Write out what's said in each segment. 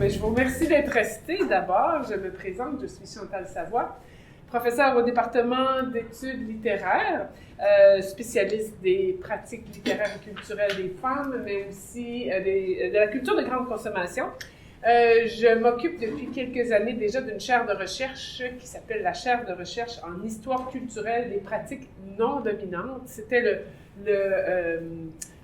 mais je vous remercie d'être resté. D'abord, je me présente, je suis Chantal Savoie, professeure au département d'études littéraires, spécialiste des pratiques littéraires et culturelles des femmes, mais aussi de la culture de grande consommation. Je m'occupe depuis quelques années déjà d'une chaire de recherche qui s'appelle la chaire de recherche en histoire culturelle des pratiques non dominantes. C'était le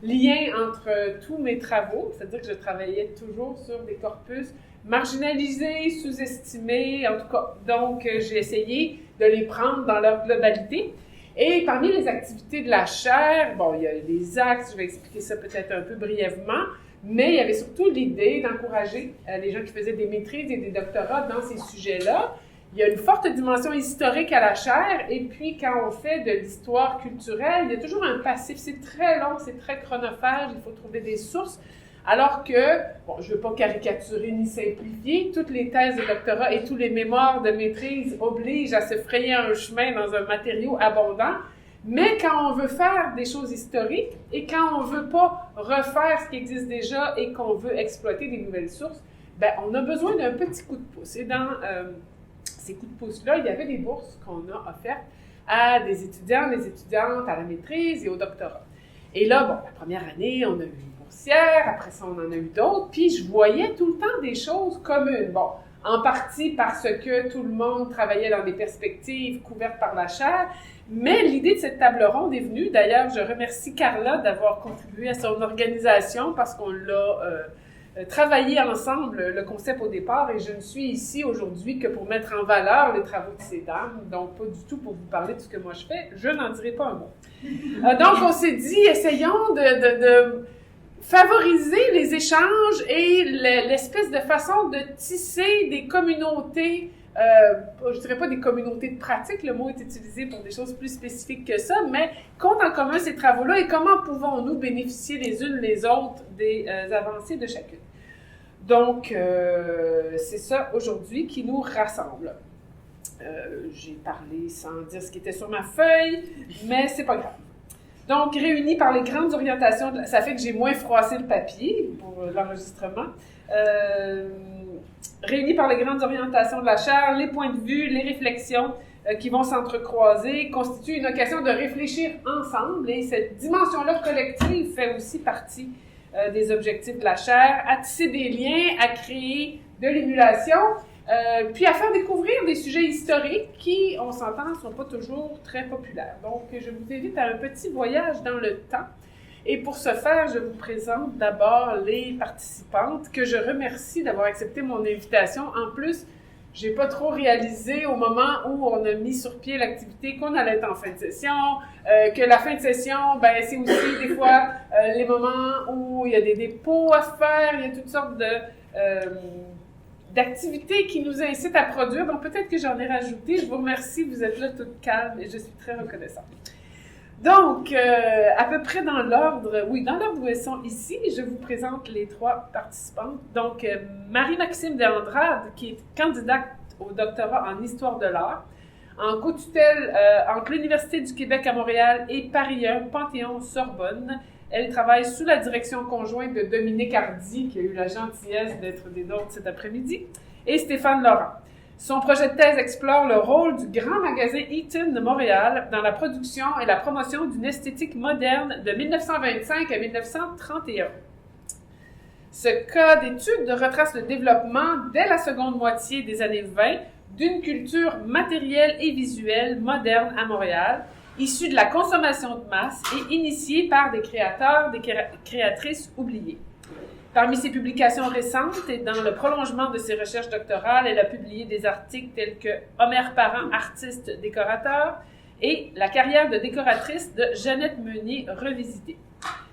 lien entre tous mes travaux, c'est-à-dire que je travaillais toujours sur des corpus marginalisés, sous-estimés, en tout cas. Donc, j'ai essayé de les prendre dans leur globalité. Et parmi les activités de la chaire, bon, il y a des axes, je vais expliquer ça peut-être un peu brièvement, mais il y avait surtout l'idée d'encourager les gens qui faisaient des maîtrises et des doctorats dans ces sujets-là. Il y a une forte dimension historique à la chaire, et puis quand on fait de l'histoire culturelle, il y a toujours un passif. C'est très long, c'est très chronophage, il faut trouver des sources. Alors que, bon, je ne veux pas caricaturer ni simplifier, toutes les thèses de doctorat et tous les mémoires de maîtrise obligent à se frayer un chemin dans un matériau abondant. Mais quand on veut faire des choses historiques et quand on ne veut pas refaire ce qui existe déjà et qu'on veut exploiter des nouvelles sources, ben on a besoin d'un petit coup de pouce. Et dans ces coups de pouce-là, il y avait des bourses qu'on a offertes à des étudiants, des étudiantes à la maîtrise et au doctorat. Et là, bon, la première année, on a eu une boursière, après ça, on en a eu d'autres, puis je voyais tout le temps des choses communes. Bon, en partie parce que tout le monde travaillait dans des perspectives couvertes par la chaire, mais l'idée de cette table ronde est venue. D'ailleurs, je remercie Carla d'avoir contribué à son organisation parce qu'on l'a travaillé ensemble, le concept au départ, et je ne suis ici aujourd'hui que pour mettre en valeur les travaux de ces dames, donc pas du tout pour vous parler de ce que moi je fais. Je n'en dirai pas un mot. Donc, on s'est dit, essayons de favoriser les échanges et l'espèce de façon de tisser des communautés, je dirais pas des communautés de pratique, le mot est utilisé pour des choses plus spécifiques que ça, mais compte en commun ces travaux-là et comment pouvons-nous bénéficier les unes les autres des avancées de chacune. Donc, c'est ça aujourd'hui qui nous rassemble. J'ai parlé sans dire ce qui était sur ma feuille, mais c'est pas grave. Donc, réunis par les grandes orientations, ça fait que j'ai moins froissé le papier pour l'enregistrement. Réunis par les grandes orientations de la chaire, les points de vue, les réflexions qui vont s'entrecroiser constituent une occasion de réfléchir ensemble. Et cette dimension-là collective fait aussi partie des objectifs de la chaire, à tisser des liens, à créer de l'émulation, puis à faire découvrir des sujets historiques qui, on s'entend, ne sont pas toujours très populaires. Donc, je vous invite à un petit voyage dans le temps. Et pour ce faire, je vous présente d'abord les participantes que je remercie d'avoir accepté mon invitation. En plus, je n'ai pas trop réalisé au moment où on a mis sur pied l'activité qu'on allait être en fin de session, que la fin de session, ben, c'est aussi des fois les moments où il y a des dépôts à faire, il y a toutes sortes d'activités qui nous incitent à produire. Donc, peut-être que j'en ai rajouté. Je vous remercie, vous êtes là toute calme et je suis très reconnaissante. Donc, à peu près dans l'ordre, oui, dans l'ordre où elles sont ici, je vous présente les trois participantes. Donc, Marie-Maxime Deandrade, qui est candidate au doctorat en histoire de l'art, en co-tutelle entre l'Université du Québec à Montréal et Paris 1, Panthéon-Sorbonne. Elle travaille sous la direction conjointe de Dominique Hardy, qui a eu la gentillesse d'être des nôtres cet après-midi, et Stéphane Laurent. Son projet de thèse explore le rôle du grand magasin Eaton de Montréal dans la production et la promotion d'une esthétique moderne de 1925 à 1931. Ce cas d'étude retrace le développement, dès la seconde moitié des années 20, d'une culture matérielle et visuelle moderne à Montréal, issue de la consommation de masse et initiée par des créateurs, des créatrices oubliées. Parmi ses publications récentes et dans le prolongement de ses recherches doctorales, elle a publié des articles tels que « Homer Parent, artiste décorateur » et « La carrière de décoratrice de Jeannette Meunier revisitée ».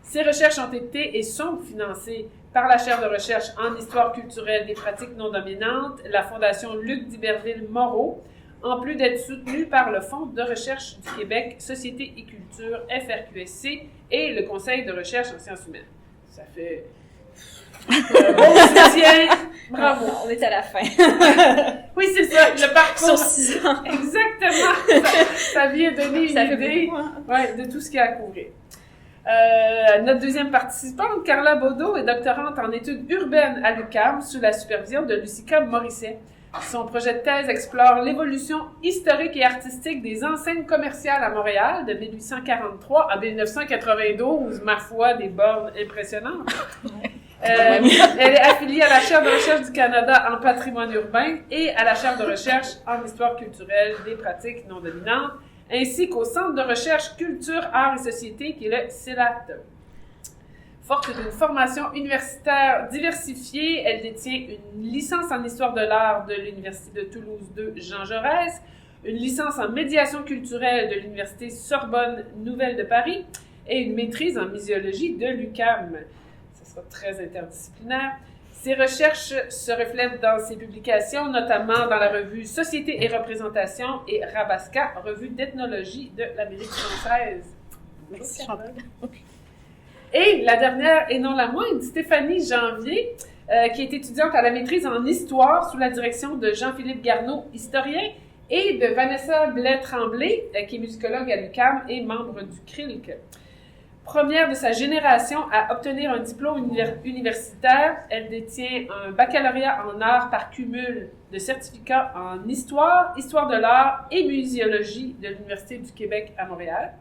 Ces recherches ont été et sont financées par la chaire de recherche en histoire culturelle des pratiques non dominantes, la Fondation Luc d'Iberville-Moreau, en plus d'être soutenues par le Fonds de recherche du Québec, Société et Culture, FRQSC, et le Conseil de recherche en sciences humaines. Ça fait... bon soutien, bravo. On est à la fin. Oui, c'est ça, le parcours. Sur 6 ans. Exactement. Ça vient donner une idée de tout ce qu'il y a à couvrir. Notre deuxième participante, Carla Baudot, est doctorante en études urbaines à l'UQAM sous la supervision de Lucica Morisset. Son projet de thèse explore l'évolution historique et artistique des enseignes commerciales à Montréal de 1843 à 1992. Ma foi, des bornes impressionnantes. Elle est affiliée à la Chaire de recherche du Canada en patrimoine urbain et à la Chaire de recherche en histoire culturelle des pratiques non dominantes, ainsi qu'au Centre de recherche culture, arts et société qui est le CELAT. Forte d'une formation universitaire diversifiée, elle détient une licence en histoire de l'art de l'Université de Toulouse II Jean Jaurès, une licence en médiation culturelle de l'Université Sorbonne Nouvelle de Paris et une maîtrise en muséologie de l'UQAM. Ce sera très interdisciplinaire. Ses recherches se reflètent dans ses publications, notamment dans la revue Société et représentation et Rabasca, revue d'ethnologie de l'Amérique française. Merci, Chantal. Et la dernière, et non la moindre, Stéphanie Janvier, qui est étudiante à la maîtrise en histoire sous la direction de Jean-Philippe Garneau, historien, et de Vanessa Blais-Tremblay, qui est musicologue à l'UQAM et membre du CRILC. Première de sa génération à obtenir un diplôme universitaire, elle détient un baccalauréat en arts par cumul de certificats en histoire, histoire de l'art et muséologie de l'Université du Québec à Montréal.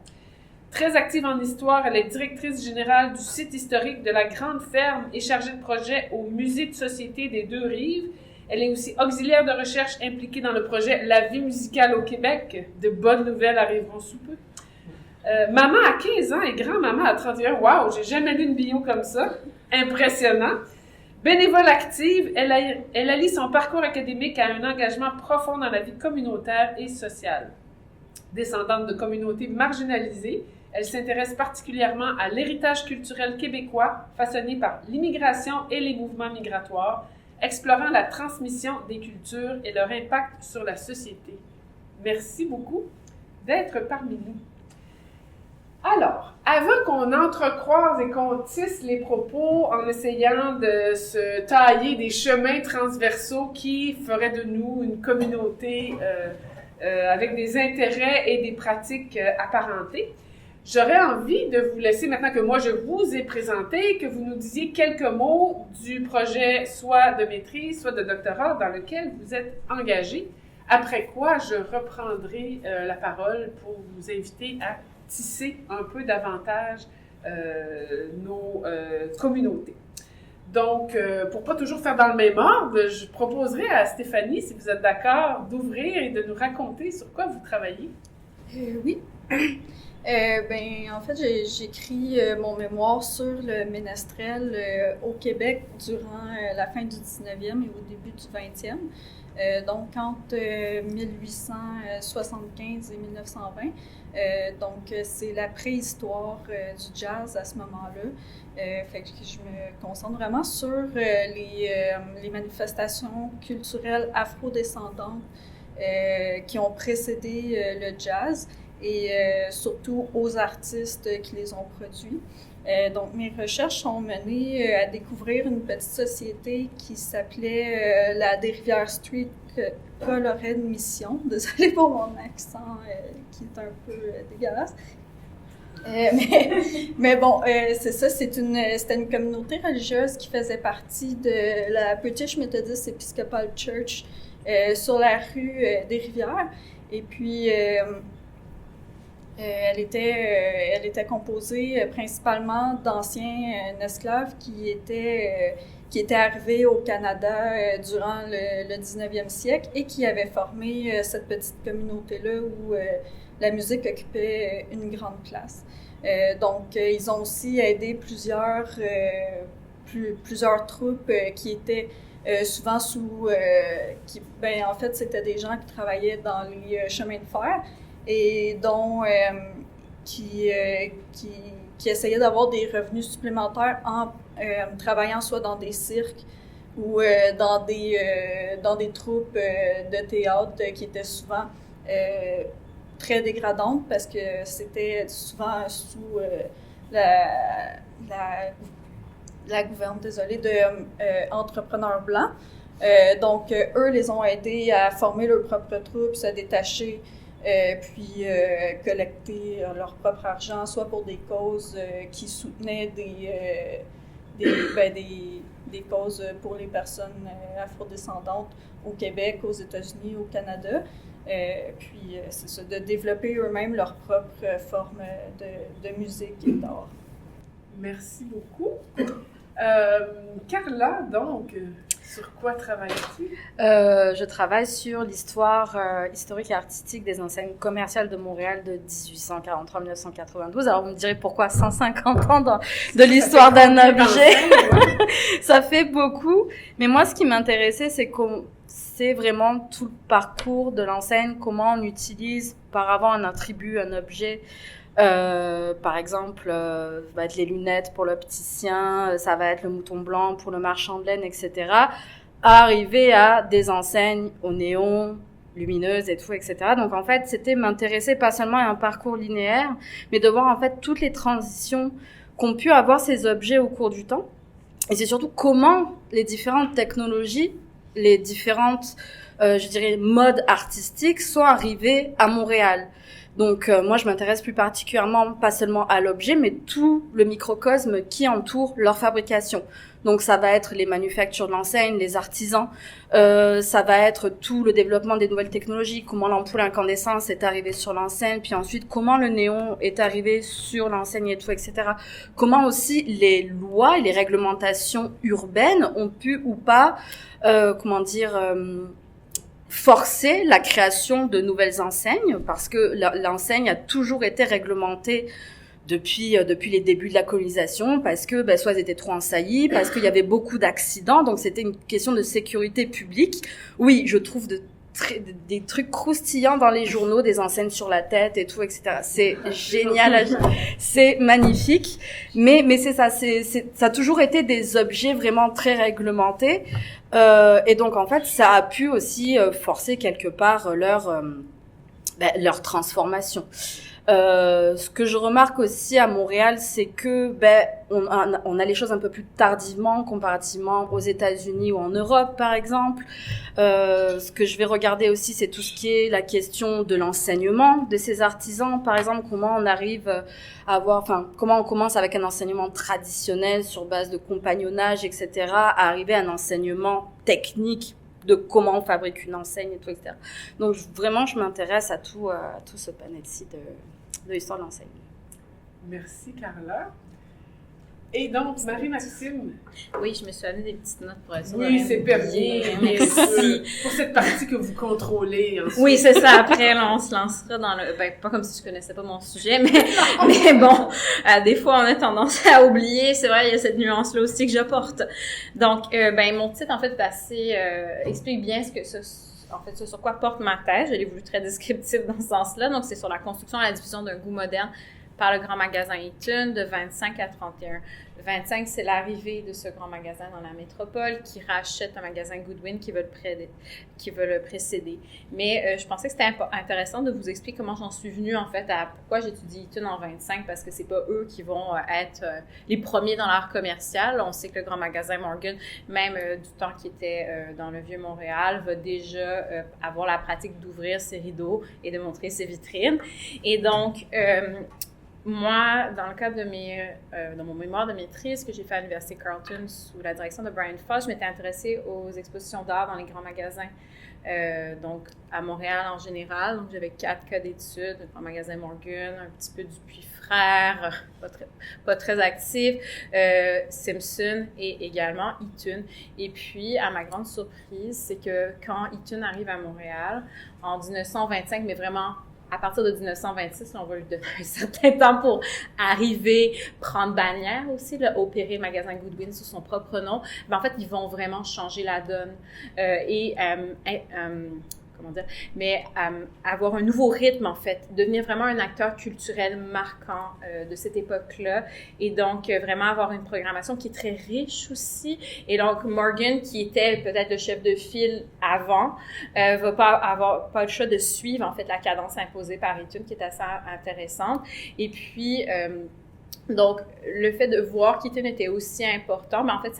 Très active en histoire, elle est directrice générale du site historique de la Grande Ferme et chargée de projet au Musée de société des Deux-Rives. Elle est aussi auxiliaire de recherche impliquée dans le projet La vie musicale au Québec. De bonnes nouvelles arriveront sous peu. Maman à 15 ans et grand-maman à 31. Wow, j'ai jamais lu une bio comme ça. Impressionnant. Bénévole active, elle allie son parcours académique à un engagement profond dans la vie communautaire et sociale. Descendante de communautés marginalisées, elle s'intéresse particulièrement à l'héritage culturel québécois façonné par l'immigration et les mouvements migratoires, explorant la transmission des cultures et leur impact sur la société. Merci beaucoup d'être parmi nous. Alors, avant qu'on entrecroise et qu'on tisse les propos en essayant de se tailler des chemins transversaux qui feraient de nous une communauté avec des intérêts et des pratiques apparentées, j'aurais envie de vous laisser, maintenant que moi je vous ai présenté, que vous nous disiez quelques mots du projet soit de maîtrise, soit de doctorat dans lequel vous êtes engagé, après quoi je reprendrai la parole pour vous inviter à tisser un peu davantage nos communautés. Donc, pour pas toujours faire dans le même ordre, je proposerai à Stéphanie, si vous êtes d'accord, d'ouvrir et de nous raconter sur quoi vous travaillez. Oui. En fait, j'écris mon mémoire sur le ménestrel au Québec durant la fin du 19e et au début du 20e. Donc, entre 1875 et 1920. Donc, c'est la préhistoire du jazz à ce moment-là. Fait que je me concentre vraiment sur les manifestations culturelles afro-descendantes qui ont précédé le jazz et surtout aux artistes qui les ont produits. Donc, mes recherches sont menées à découvrir une petite société qui s'appelait la Des-Rivières Street Colorée de Mission. Désolée pour mon accent qui est un peu dégueulasse. Mais bon, c'est ça, c'était une communauté religieuse qui faisait partie de la British Methodist Episcopal Church sur la rue des Rivières. Et puis, elle était composée principalement d'anciens esclaves qui étaient arrivés au Canada durant le 19e siècle et qui avaient formé cette petite communauté-là où la musique occupait une grande place. Donc, ils ont aussi aidé plusieurs troupes qui étaient souvent en fait, c'était des gens qui travaillaient dans les chemins de fer et dont qui essayaient d'avoir des revenus supplémentaires en travaillant soit dans des cirques ou dans des troupes de théâtre qui étaient souvent très dégradantes parce que c'était souvent sous la gouverne, d'entrepreneurs blancs. Donc, eux les ont aidés à former leurs propres troupes, se détacher puis collecter leur propre argent, soit pour des causes qui soutenaient des causes pour les personnes afrodescendantes au Québec, aux États-Unis, au Canada. Puis c'est ça, de développer eux-mêmes leur propre forme de musique et d'art. Merci beaucoup. Carla, donc, sur quoi travailles-tu? Je travaille sur l'histoire historique et artistique des enseignes commerciales de Montréal de 1843 à 1992. Alors, vous me direz pourquoi 150 ans de l'histoire d'un objet? Ça fait beaucoup. Mais moi, ce qui m'intéressait, c'est vraiment tout le parcours de l'enseigne, comment on utilise par avant un attribut, un objet. Par exemple, ça va être les lunettes pour l'opticien, ça va être le mouton blanc pour le marchand de laine, etc. À arriver à des enseignes au néon, lumineuses et tout, etc. Donc, en fait, c'était m'intéresser pas seulement à un parcours linéaire, mais de voir, en fait, toutes les transitions qu'ont pu avoir ces objets au cours du temps. Et c'est surtout comment les différentes technologies, les différentes, je dirais, modes artistiques sont arrivées à Montréal. Donc, moi, je m'intéresse plus particulièrement, pas seulement à l'objet, mais tout le microcosme qui entoure leur fabrication. Donc, ça va être les manufactures de l'enseigne, les artisans, ça va être tout le développement des nouvelles technologies, comment l'ampoule incandescence est arrivée sur l'enseigne, puis ensuite, comment le néon est arrivé sur l'enseigne et tout, etc. Comment aussi les lois et les réglementations urbaines ont pu ou pas, forcer la création de nouvelles enseignes, parce que l'enseigne a toujours été réglementée depuis les débuts de la colonisation, parce que soit elles étaient trop en saillie, parce qu'il y avait beaucoup d'accidents, donc c'était une question de sécurité publique. Oui, je trouve des trucs croustillants dans les journaux, des enseignes sur la tête et tout, etc. C'est génial, c'est magnifique, mais c'est ça, ça a toujours été des objets vraiment très réglementés, et donc en fait ça a pu aussi forcer quelque part leur transformation. Ce que je remarque aussi à Montréal, c'est que on a les choses un peu plus tardivement comparativement aux États-Unis ou en Europe, par exemple. Ce que je vais regarder aussi, c'est tout ce qui est la question de l'enseignement de ces artisans. Par exemple, comment on arrive comment on commence avec un enseignement traditionnel sur base de compagnonnage, etc., à arriver à un enseignement technique de comment on fabrique une enseigne et tout, etc. Donc, vraiment, je m'intéresse à tout ce panel-ci de l'histoire de l'enseigne. Merci, Carla. Et donc, Marie-Maxime. Oui, je me suis donné des petites notes pour ça. Oui, c'est permis. Merci. Pour cette partie que vous contrôlez. Ensuite. Oui, c'est ça. Après, là, on se lancera dans le... pas comme si je connaissais pas mon sujet, mais bon, des fois, on a tendance à oublier. C'est vrai, il y a cette nuance-là aussi que j'apporte. Donc, mon titre, en fait, explique bien ce sur quoi porte ma thèse. Je l'ai voulu très descriptif dans ce sens-là. Donc, c'est sur la construction et la diffusion d'un goût moderne par le grand magasin Eaton de 25 à 31. 25, c'est l'arrivée de ce grand magasin dans la métropole qui rachète un magasin Goodwin qui veut le précéder. Mais je pensais que c'était intéressant de vous expliquer comment j'en suis venue en fait à pourquoi j'étudie Eaton en 25, parce que c'est pas eux qui vont être les premiers dans l'art commercial. On sait que le grand magasin Morgan, même du temps qu'il était dans le Vieux-Montréal, va déjà avoir la pratique d'ouvrir ses rideaux et de montrer ses vitrines. Et donc, moi, dans le cadre de mon mémoire de maîtrise que j'ai fait à l'Université Carleton sous la direction de Brian Foss, je m'étais intéressée aux expositions d'art dans les grands magasins. Donc, à Montréal en général. Donc, j'avais 4 cas d'études, le grand magasin Morgan, un petit peu Dupuis Frères, pas très actif, Simpson et également Eaton. Et puis, à ma grande surprise, c'est que quand Eaton arrive à Montréal, en 1925, mais vraiment à partir de 1926, on va lui donner un certain temps pour arriver, prendre bannière aussi, opérer le magasin Goodwin sous son propre nom. Mais en fait, ils vont vraiment changer la donne avoir un nouveau rythme, en fait, devenir vraiment un acteur culturel marquant de cette époque-là, et donc vraiment avoir une programmation qui est très riche aussi. Et donc, Morgan, qui était peut-être le chef de file avant, va pas avoir le choix de suivre, en fait, la cadence imposée par Eaton, qui est assez intéressante. Et puis, donc, le fait de voir qu'Eaton était aussi important, en fait,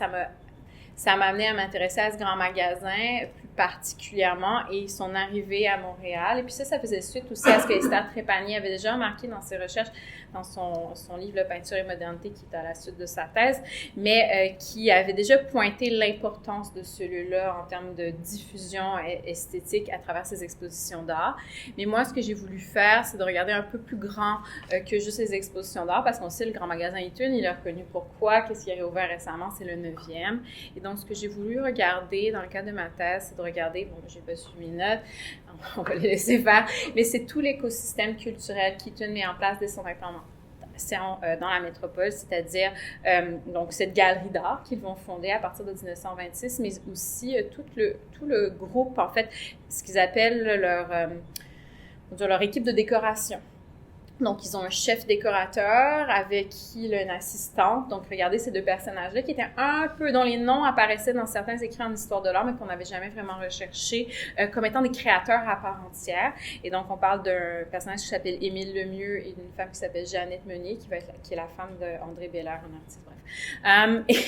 ça m'a amené à m'intéresser à ce grand magasin, plus particulièrement, et ils sont arrivés à Montréal. Et puis ça faisait suite aussi à ce que Esther Trépanier avait déjà remarqué dans ses recherches, dans son livre « Peinture et modernité » qui est à la suite de sa thèse, mais qui avait déjà pointé l'importance de ce lieu-là en termes de diffusion esthétique à travers ses expositions d'art. Mais moi, ce que j'ai voulu faire, c'est de regarder un peu plus grand que juste les expositions d'art, parce qu'on sait le grand magasin Eaton, il est reconnu pourquoi, qu'est-ce qui a réouvert récemment, c'est le 9e. Et donc, ce que j'ai voulu regarder dans le cadre de ma thèse, c'est de regarder, bon, j'ai pas suivi mes notes, on va les laisser faire, mais c'est tout l'écosystème culturel qu'Eaton met en place dès son implantation dans la métropole, c'est-à-dire donc cette galerie d'art qu'ils vont fonder à partir de 1926, mais aussi tout le groupe, en fait, ce qu'ils appellent leur équipe de décoration. Donc, ils ont un chef décorateur avec qui il a une assistante. Donc, regardez ces deux personnages-là qui étaient un peu, dont les noms apparaissaient dans certains écrits en histoire de l'art, mais qu'on n'avait jamais vraiment recherché comme étant des créateurs à part entière. Et donc, on parle d'un personnage qui s'appelle Émile Lemieux et d'une femme qui s'appelle Jeannette Meunier, qui est la femme d'André Bélair, un artiste, bref.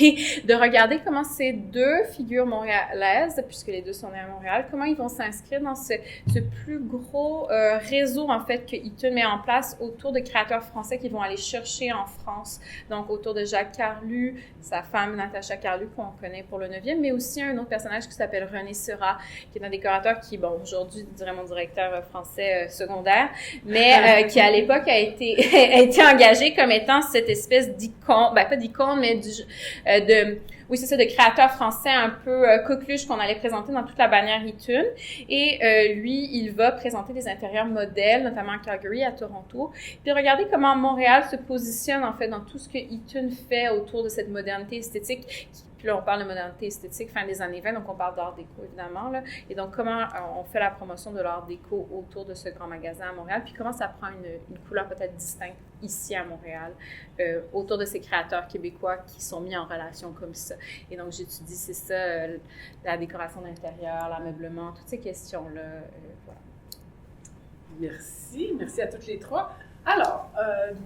Et de regarder comment ces deux figures montréalaises, puisque les deux sont nées à Montréal, comment ils vont s'inscrire dans ce plus gros réseau, en fait, que Eaton met en place autour de créateurs français qu'ils vont aller chercher en France. Donc, autour de Jacques Carlu, sa femme Natacha Carlu, qu'on connaît pour le 9e, mais aussi un autre personnage qui s'appelle René Seurat, qui est un décorateur qui, bon, aujourd'hui, dirait mon directeur français secondaire, mais qui, à l'époque, a été engagé comme étant cette espèce d'icône, ben, pas d'icône, mais oui, c'est ça, de créateur français un peu coqueluche qu'on allait présenter dans toute la bannière Eaton. Et lui, il va présenter des intérieurs modèles, notamment à Calgary, à Toronto. Puis regardez comment Montréal se positionne, en fait, dans tout ce que Eaton fait autour de cette modernité esthétique. Puis là, on parle de modernité esthétique fin des années 20, donc on parle d'art déco, évidemment, là. Et donc, comment on fait la promotion de l'art déco autour de ce grand magasin à Montréal, puis comment ça prend une couleur peut-être distincte ici à Montréal, autour de ces créateurs québécois qui sont mis en relation comme ça. Et donc, j'étudie, c'est ça, la décoration d'intérieur, l'ameublement, toutes ces questions-là, voilà. Merci à toutes les trois. Alors,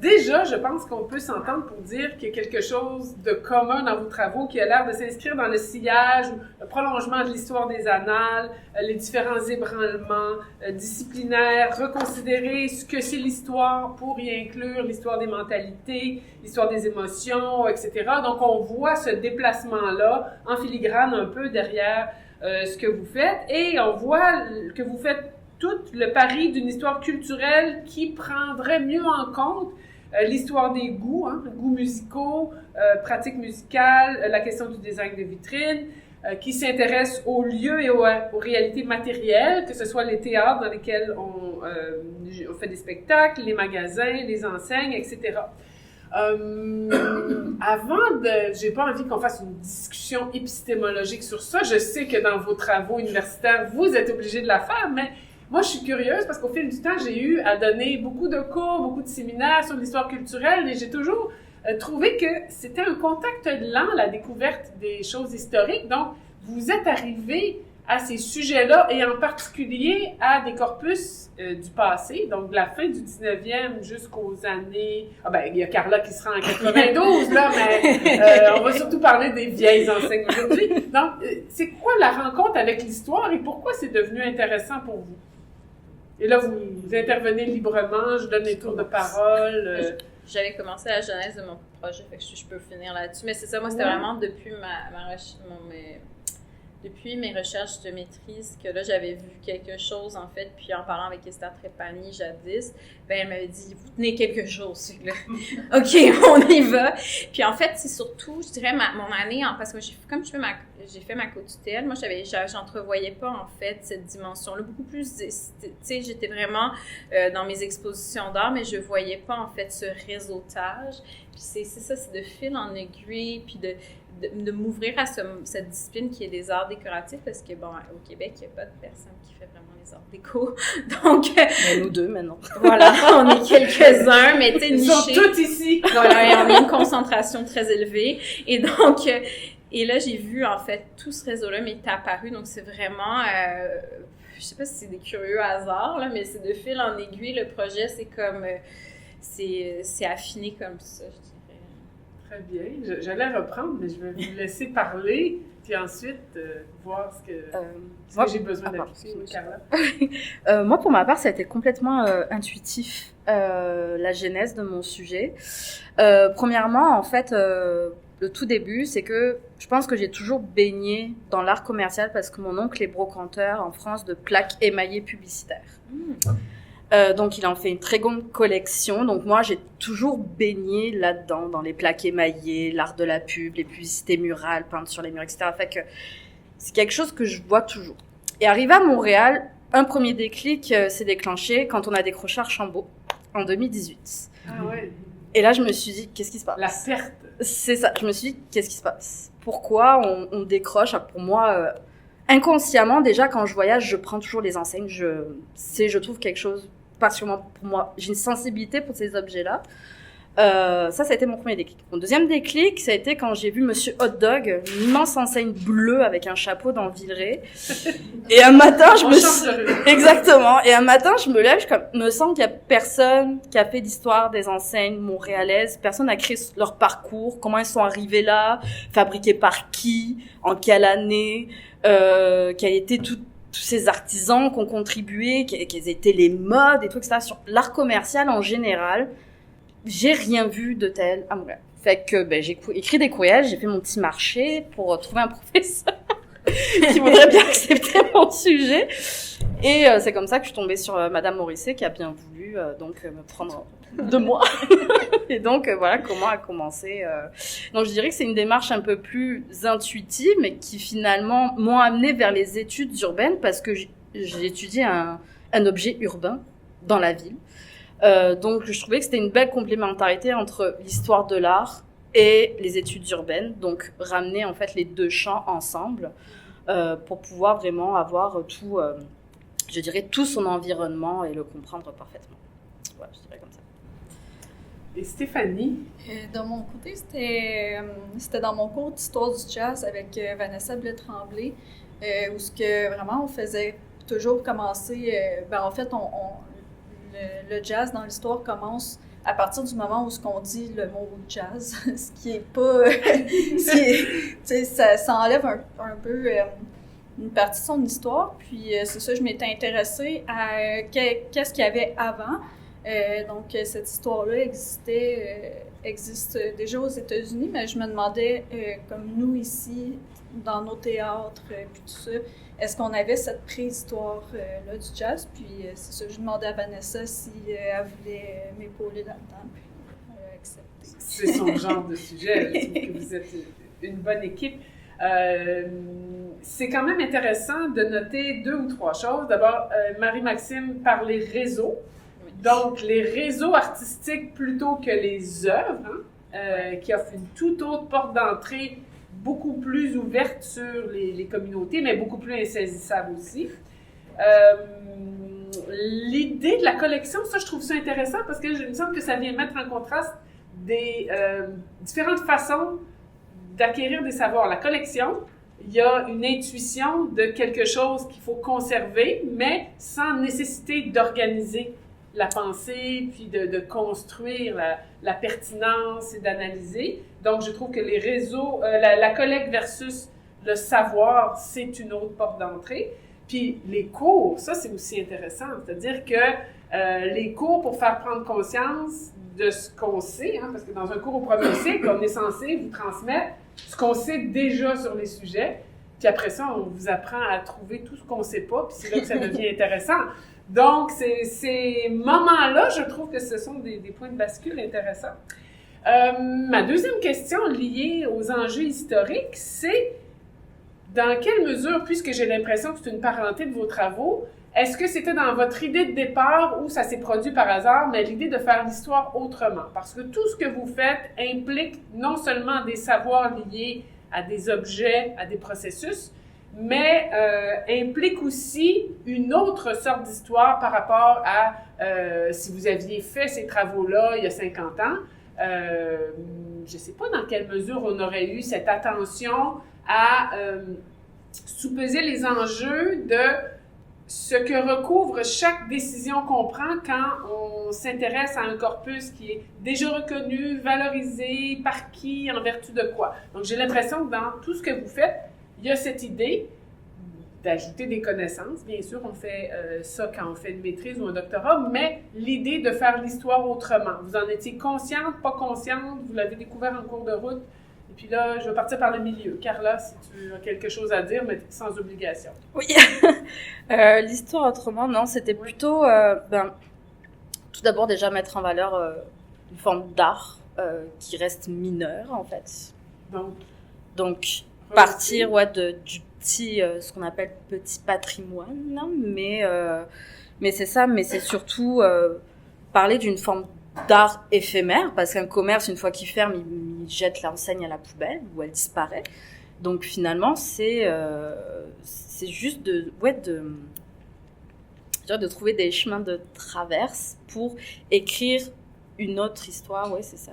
déjà, je pense qu'on peut s'entendre pour dire qu'il y a quelque chose de commun dans vos travaux qui a l'air de s'inscrire dans le sillage ou le prolongement de l'histoire des annales, les différents ébranlements disciplinaires, reconsidérer ce que c'est l'histoire pour y inclure l'histoire des mentalités, l'histoire des émotions, etc. Donc, on voit ce déplacement-là en filigrane un peu derrière ce que vous faites et on voit que vous faites tout le pari d'une histoire culturelle qui prendrait mieux en compte l'histoire des goûts, goûts musicaux, pratiques musicales, la question du design de vitrine, qui s'intéresse aux lieux et aux réalités matérielles, que ce soit les théâtres dans lesquels on fait des spectacles, les magasins, les enseignes, etc. J'ai pas envie qu'on fasse une discussion épistémologique sur ça. Je sais que dans vos travaux universitaires, vous êtes obligés de la faire, mais moi, je suis curieuse parce qu'au fil du temps, j'ai eu à donner beaucoup de cours, beaucoup de séminaires sur l'histoire culturelle et j'ai toujours trouvé que c'était un contact lent, la découverte des choses historiques. Donc, vous êtes arrivé à ces sujets-là et en particulier à des corpus du passé, donc de la fin du 19e jusqu'aux années... Ah ben, il y a Carla qui sera en 92, là, mais on va surtout parler des vieilles enseignes aujourd'hui. Donc, c'est quoi la rencontre avec l'histoire et pourquoi c'est devenu intéressant pour vous? Et là, vous intervenez librement, je donne les tours de parole. J'avais commencé la genèse de mon projet, fait que je peux finir là-dessus. Mais c'est ça, moi, c'était vraiment depuis depuis mes recherches de maîtrise que là, j'avais vu quelque chose, en fait, puis en parlant avec Esther Trépanier jadis, ben elle m'avait dit, vous tenez quelque chose. Là. OK, on y va. Puis en fait, c'est surtout, je dirais, mon année, parce que j'ai fait ma co-tutelle, moi, j'entrevoyais pas, en fait, cette dimension-là, beaucoup plus, tu sais, j'étais vraiment dans mes expositions d'art, mais je voyais pas, en fait, ce réseautage. Puis c'est ça, c'est de fil en aiguille, puis de m'ouvrir à cette discipline qui est des arts décoratifs, parce que, bon, au Québec, il n'y a pas de personne qui fait vraiment les arts déco. Donc... Mais nous deux, maintenant. Voilà, on est quelques-uns, mais tu sais, nichés. Ils sont tous ici! Voilà, et on a une concentration très élevée. Et donc... Et là, j'ai vu, en fait, tout ce réseau-là m'est apparu. Donc, c'est vraiment... je sais pas si c'est des curieux hasards, là, mais c'est de fil en aiguille. Le projet, c'est comme... c'est affiné comme ça, je dirais. Très bien. J'allais reprendre, mais je vais vous laisser parler. Puis ensuite, voir ce que moi, j'ai besoin pardon, d'appliquer, oui, Carla. moi, pour ma part, ça a été complètement intuitif, la genèse de mon sujet. Premièrement, en fait, le tout début, c'est que je pense que j'ai toujours baigné dans l'art commercial parce que mon oncle est brocanteur en France de plaques émaillées publicitaires. Donc, il en fait une très grande collection. Donc, moi, j'ai toujours baigné là-dedans, dans les plaques émaillées, l'art de la pub, les publicités murales, peintes sur les murs, etc. Fait que c'est quelque chose que je vois toujours. Et arrivé à Montréal, un premier déclic s'est déclenché quand on a décroché Archambault en 2018. Ah ouais. Et là, je me suis dit, qu'est-ce qui se passe? La perte. C'est ça. Je me suis dit, qu'est-ce qui se passe? Pourquoi on décroche? Pour moi, inconsciemment, déjà, quand je voyage, je prends toujours les enseignes. Je trouve quelque chose, particulièrement pour moi, j'ai une sensibilité pour ces objets-là. Ça a été mon premier déclic. Mon deuxième déclic, ça a été quand j'ai vu Monsieur Hot Dog, une immense enseigne bleue avec un chapeau dans Villeray. Et un matin, exactement. Et un matin, je me lève, je me sens qu'il y a personne qui a fait l'histoire des enseignes montréalaises. Personne n'a créé leur parcours, comment ils sont arrivés là, fabriqués par qui, en quelle année, quels étaient tous ces artisans qui ont contribué, quelles étaient les modes et tout, etc. Sur l'art commercial en général. J'ai rien vu de tel à Montréal. Fait que j'ai écrit des courriels, j'ai fait mon petit marché pour trouver un professeur qui voudrait bien accepter mon sujet. Et c'est comme ça que je suis tombée sur Madame Morisset qui a bien voulu donc me prendre de moi. Et donc voilà comment a commencé. Donc je dirais que c'est une démarche un peu plus intuitive, mais qui finalement m'ont amenée vers les études urbaines parce que j'ai étudié un objet urbain dans la ville. Donc je trouvais que c'était une belle complémentarité entre l'histoire de l'art et les études urbaines, donc ramener en fait les deux champs ensemble pour pouvoir vraiment avoir tout, je dirais tout son environnement et le comprendre parfaitement. Voilà, je dirais comme ça. Et Stéphanie? De mon côté, c'était dans mon cours d'histoire du jazz avec Vanessa Blais-Tremblay, où ce que vraiment on faisait toujours commencer, en fait le jazz dans l'histoire commence à partir du moment où on dit le mot jazz, ce qui est pas... ça enlève un peu une partie de son histoire. Puis c'est ça, je m'étais intéressée à qu'est-ce qu'il y avait avant. Donc cette histoire-là existe déjà aux États-Unis, mais je me demandais, comme nous ici, dans nos théâtres, puis tout ça, est-ce qu'on avait cette préhistoire-là du jazz? Puis c'est ça, je demandais à Vanessa si elle voulait m'épauler là-dedans, puis elle a accepté. C'est son genre de sujet, je trouve que vous êtes une bonne équipe. C'est quand même intéressant de noter 2 ou 3 choses. D'abord, Marie-Maxime parlait réseau. Donc, les réseaux artistiques plutôt que les œuvres, qui offrent une toute autre porte d'entrée beaucoup plus ouverte sur les communautés, mais beaucoup plus insaisissable aussi. L'idée de la collection, ça, je trouve ça intéressant parce que il me semble que ça vient mettre en contraste des différentes façons d'acquérir des savoirs. La collection, il y a une intuition de quelque chose qu'il faut conserver, mais sans nécessité d'organiser la pensée, puis de construire la pertinence et d'analyser. Donc, je trouve que les réseaux, la collecte versus le savoir, c'est une autre porte d'entrée. Puis les cours, ça, c'est aussi intéressant. C'est-à-dire que les cours pour faire prendre conscience de ce qu'on sait, parce que dans un cours au premier cycle, on est censé vous transmettre ce qu'on sait déjà sur les sujets. Puis après ça, on vous apprend à trouver tout ce qu'on ne sait pas, puis c'est là que ça devient intéressant. Donc, ces moments-là, je trouve que ce sont des points de bascule intéressants. Ma deuxième question liée aux enjeux historiques, c'est dans quelle mesure, puisque j'ai l'impression que c'est une parenté de vos travaux, est-ce que c'était dans votre idée de départ ou ça s'est produit par hasard, mais l'idée de faire l'histoire autrement? Parce que tout ce que vous faites implique non seulement des savoirs liés à des objets, à des processus, mais implique aussi une autre sorte d'histoire par rapport à si vous aviez fait ces travaux-là il y a 50 ans. Je ne sais pas dans quelle mesure on aurait eu cette attention à sous-peser les enjeux de ce que recouvre chaque décision qu'on prend quand on s'intéresse à un corpus qui est déjà reconnu, valorisé, par qui, en vertu de quoi. Donc, j'ai l'impression que dans tout ce que vous faites, il y a cette idée d'ajouter des connaissances. Bien sûr, on fait ça quand on fait une maîtrise ou un doctorat, mais l'idée de faire l'histoire autrement. Vous en étiez consciente, pas consciente, vous l'avez découvert en cours de route. Et puis là, je vais partir par le milieu. Carla, si tu as quelque chose à dire, mais sans obligation. Oui. L'histoire autrement, non, c'était plutôt, tout d'abord déjà mettre en valeur une forme d'art qui reste mineure, en fait. Donc partir du petit, ce qu'on appelle petit patrimoine, mais c'est ça, mais c'est surtout parler d'une forme d'art éphémère, parce qu'un commerce, une fois qu'il ferme, il jette l'enseigne à la poubelle, ou elle disparaît. Donc finalement, c'est juste de trouver des chemins de traverse pour écrire une autre histoire, oui, c'est ça.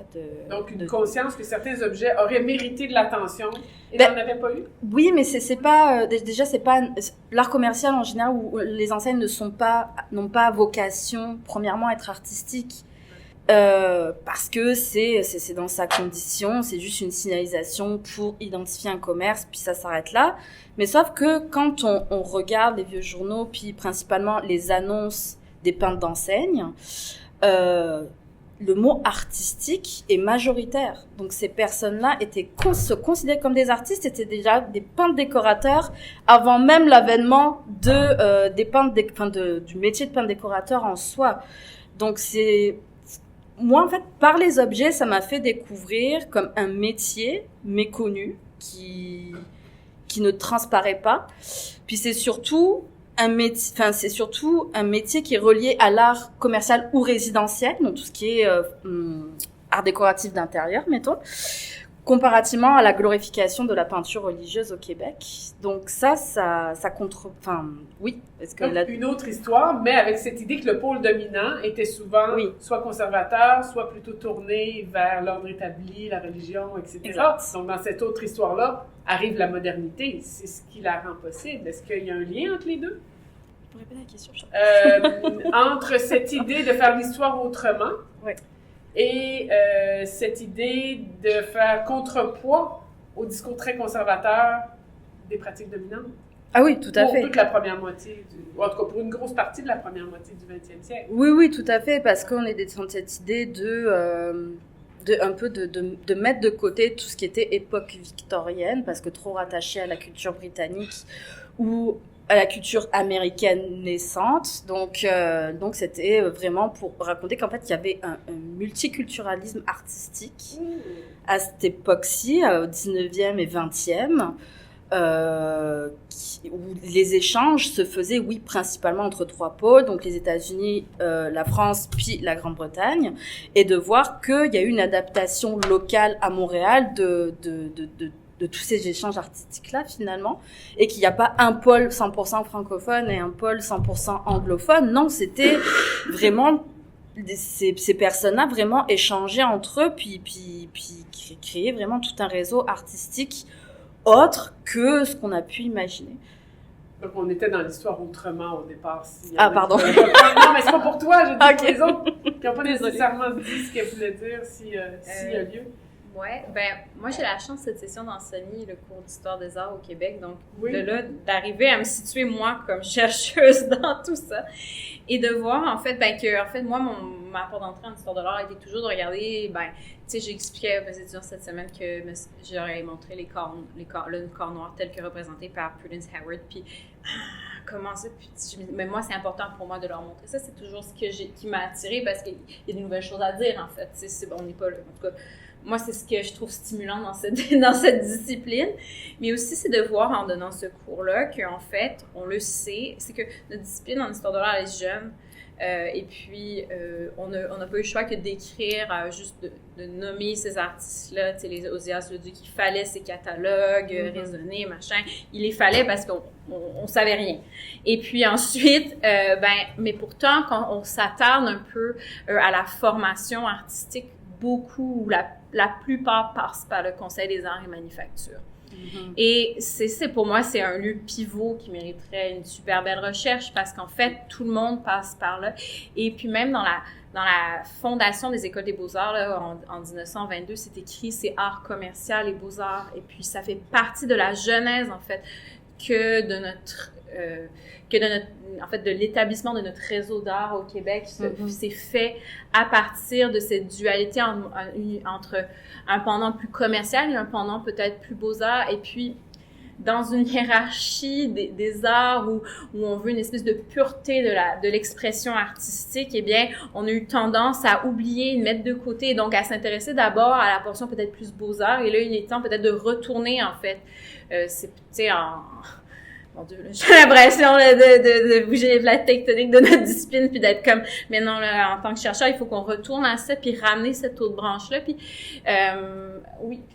Donc, une conscience que certains objets auraient mérité de l'attention et n'en avaient pas eu? Oui, mais c'est pas... déjà, c'est pas... L'art commercial, en général, où les enseignes n'ont pas vocation, premièrement, à être artistiques. Parce que c'est dans sa condition, c'est juste une signalisation pour identifier un commerce, puis ça s'arrête là. Mais sauf que quand on regarde les vieux journaux, puis principalement les annonces des peintres d'enseigne, le mot artistique est majoritaire. Donc ces personnes-là se considéraient comme des artistes, étaient déjà des peintres décorateurs avant même l'avènement du métier de peintre décorateur en soi. Donc moi, en fait, par les objets, ça m'a fait découvrir comme un métier méconnu qui ne transparaît pas. Puis c'est surtout un métier qui est relié à l'art commercial ou résidentiel, donc tout ce qui est art décoratif d'intérieur, mettons, comparativement à la glorification de la peinture religieuse au Québec. Donc oui. Parce que donc, une autre histoire, mais avec cette idée que le pôle dominant était souvent soit conservateur, soit plutôt tourné vers l'ordre établi, la religion, etc. Exact. Donc, dans cette autre histoire-là, arrive la modernité. C'est ce qui la rend possible. Est-ce qu'il y a un lien entre les deux? Vous répétez la question, entre cette idée de faire l'histoire autrement, oui, et cette idée de faire contrepoids au discours très conservateur des pratiques dominantes. Ah oui, tout à fait. Pour toute la première moitié, ou en tout cas pour une grosse partie de la première moitié du 20e siècle. Oui, tout à fait, parce qu'on est dans cette idée de mettre de côté tout ce qui était époque victorienne, parce que trop rattaché à la culture britannique ou à la culture américaine naissante. Donc c'était vraiment pour raconter qu'en fait, il y avait un multiculturalisme artistique à cette époque-ci, au 19e et 20e, où les échanges se faisaient, oui, principalement entre trois pôles, donc les États-Unis, la France, puis la Grande-Bretagne, et de voir qu'il y a eu une adaptation locale à Montréal de tous ces échanges artistiques-là, finalement, et qu'il n'y a pas un pôle 100% francophone et un pôle 100% anglophone. Non, c'était vraiment ces personnes-là vraiment échanger entre eux, puis créer vraiment tout un réseau artistique autre que ce qu'on a pu imaginer. Donc, on était dans l'histoire autrement au départ. Pardon. Non, mais c'est pas pour toi, je dis pour les autres qui n'ont pas nécessairement dit ce qu'elle voulait dire, s'il y a lieu. Ouais, moi j'ai la chance cette session d'enseigner le cours d'histoire des arts au Québec, donc de là d'arriver à me situer moi comme chercheuse dans tout ça et de voir en fait moi ma porte d'entrée en histoire de l'art était toujours de regarder j'expliquais à mes étudiants cette semaine que j'aurais montré le corps noir tel que représenté par Prudence Howard, puis comment ça, mais moi c'est important pour moi de leur montrer ça, c'est toujours ce qui m'a attirée parce qu'il y a des nouvelles choses à dire en fait, on n'est pas là, en tout cas. Moi, c'est ce que je trouve stimulant dans cette discipline. Mais aussi, c'est de voir en donnant ce cours-là qu'en fait, on le sait, c'est que notre discipline en histoire de l'art est jeune. Et puis, on n'a pas eu le choix que d'écrire, juste de nommer ces artistes-là, les Ozias Leduc, il fallait ces catalogues, raisonner, machin. Il les fallait parce qu'on savait rien. Et puis ensuite, mais pourtant, quand on s'attarde un peu à la formation artistique, beaucoup, ou la plupart passent par le Conseil des arts et manufactures. Et pour moi, c'est un lieu pivot qui mériterait une super belle recherche parce qu'en fait, tout le monde passe par là. Et puis même dans la fondation des écoles des beaux-arts, là, en 1922, c'est écrit, c'est art commercial et beaux-arts. Et puis, ça fait partie de la genèse, en fait, de l'établissement de notre réseau d'art au Québec. C'est fait à partir de cette dualité entre un pendant plus commercial et un pendant peut-être plus beaux-arts. Et puis, dans une hiérarchie des arts où on veut une espèce de pureté de l'expression artistique, eh bien, on a eu tendance à oublier, mettre de côté, et donc à s'intéresser d'abord à la portion peut-être plus beaux-arts. Et là, il est temps peut-être de retourner, en fait. Mon Dieu, j'ai l'impression là, de bouger la tectonique de notre discipline puis d'être comme, mais non, là, en tant que chercheur, il faut qu'on retourne à ça puis ramener cette autre branche-là puis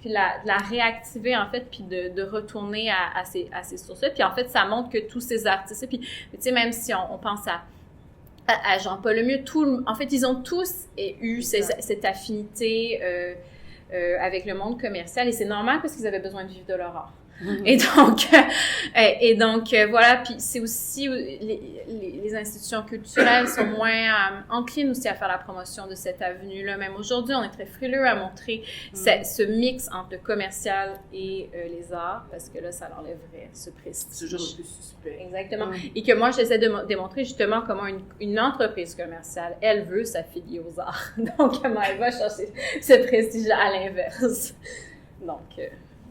puis la réactiver en fait puis de retourner à ces sources-là. Puis en fait, ça montre que tous ces artistes, puis tu sais, même si on pense à Jean-Paul Lemieux, en fait, ils ont tous eu cette affinité avec le monde commercial et c'est normal parce qu'ils avaient besoin de vivre de leur art. Et donc voilà, puis c'est aussi les institutions culturelles sont moins enclines aussi à faire la promotion de cette avenue-là. Même aujourd'hui, on est très frileux à montrer ce mix entre le commercial et les arts, parce que là, ça enlèverait ce prestige. C'est toujours un peu suspect. Exactement. Et que moi, j'essaie de démontrer justement comment une entreprise commerciale, elle veut s'affilier aux arts. Donc, comment elle va chercher ce prestige-là à l'inverse. Donc,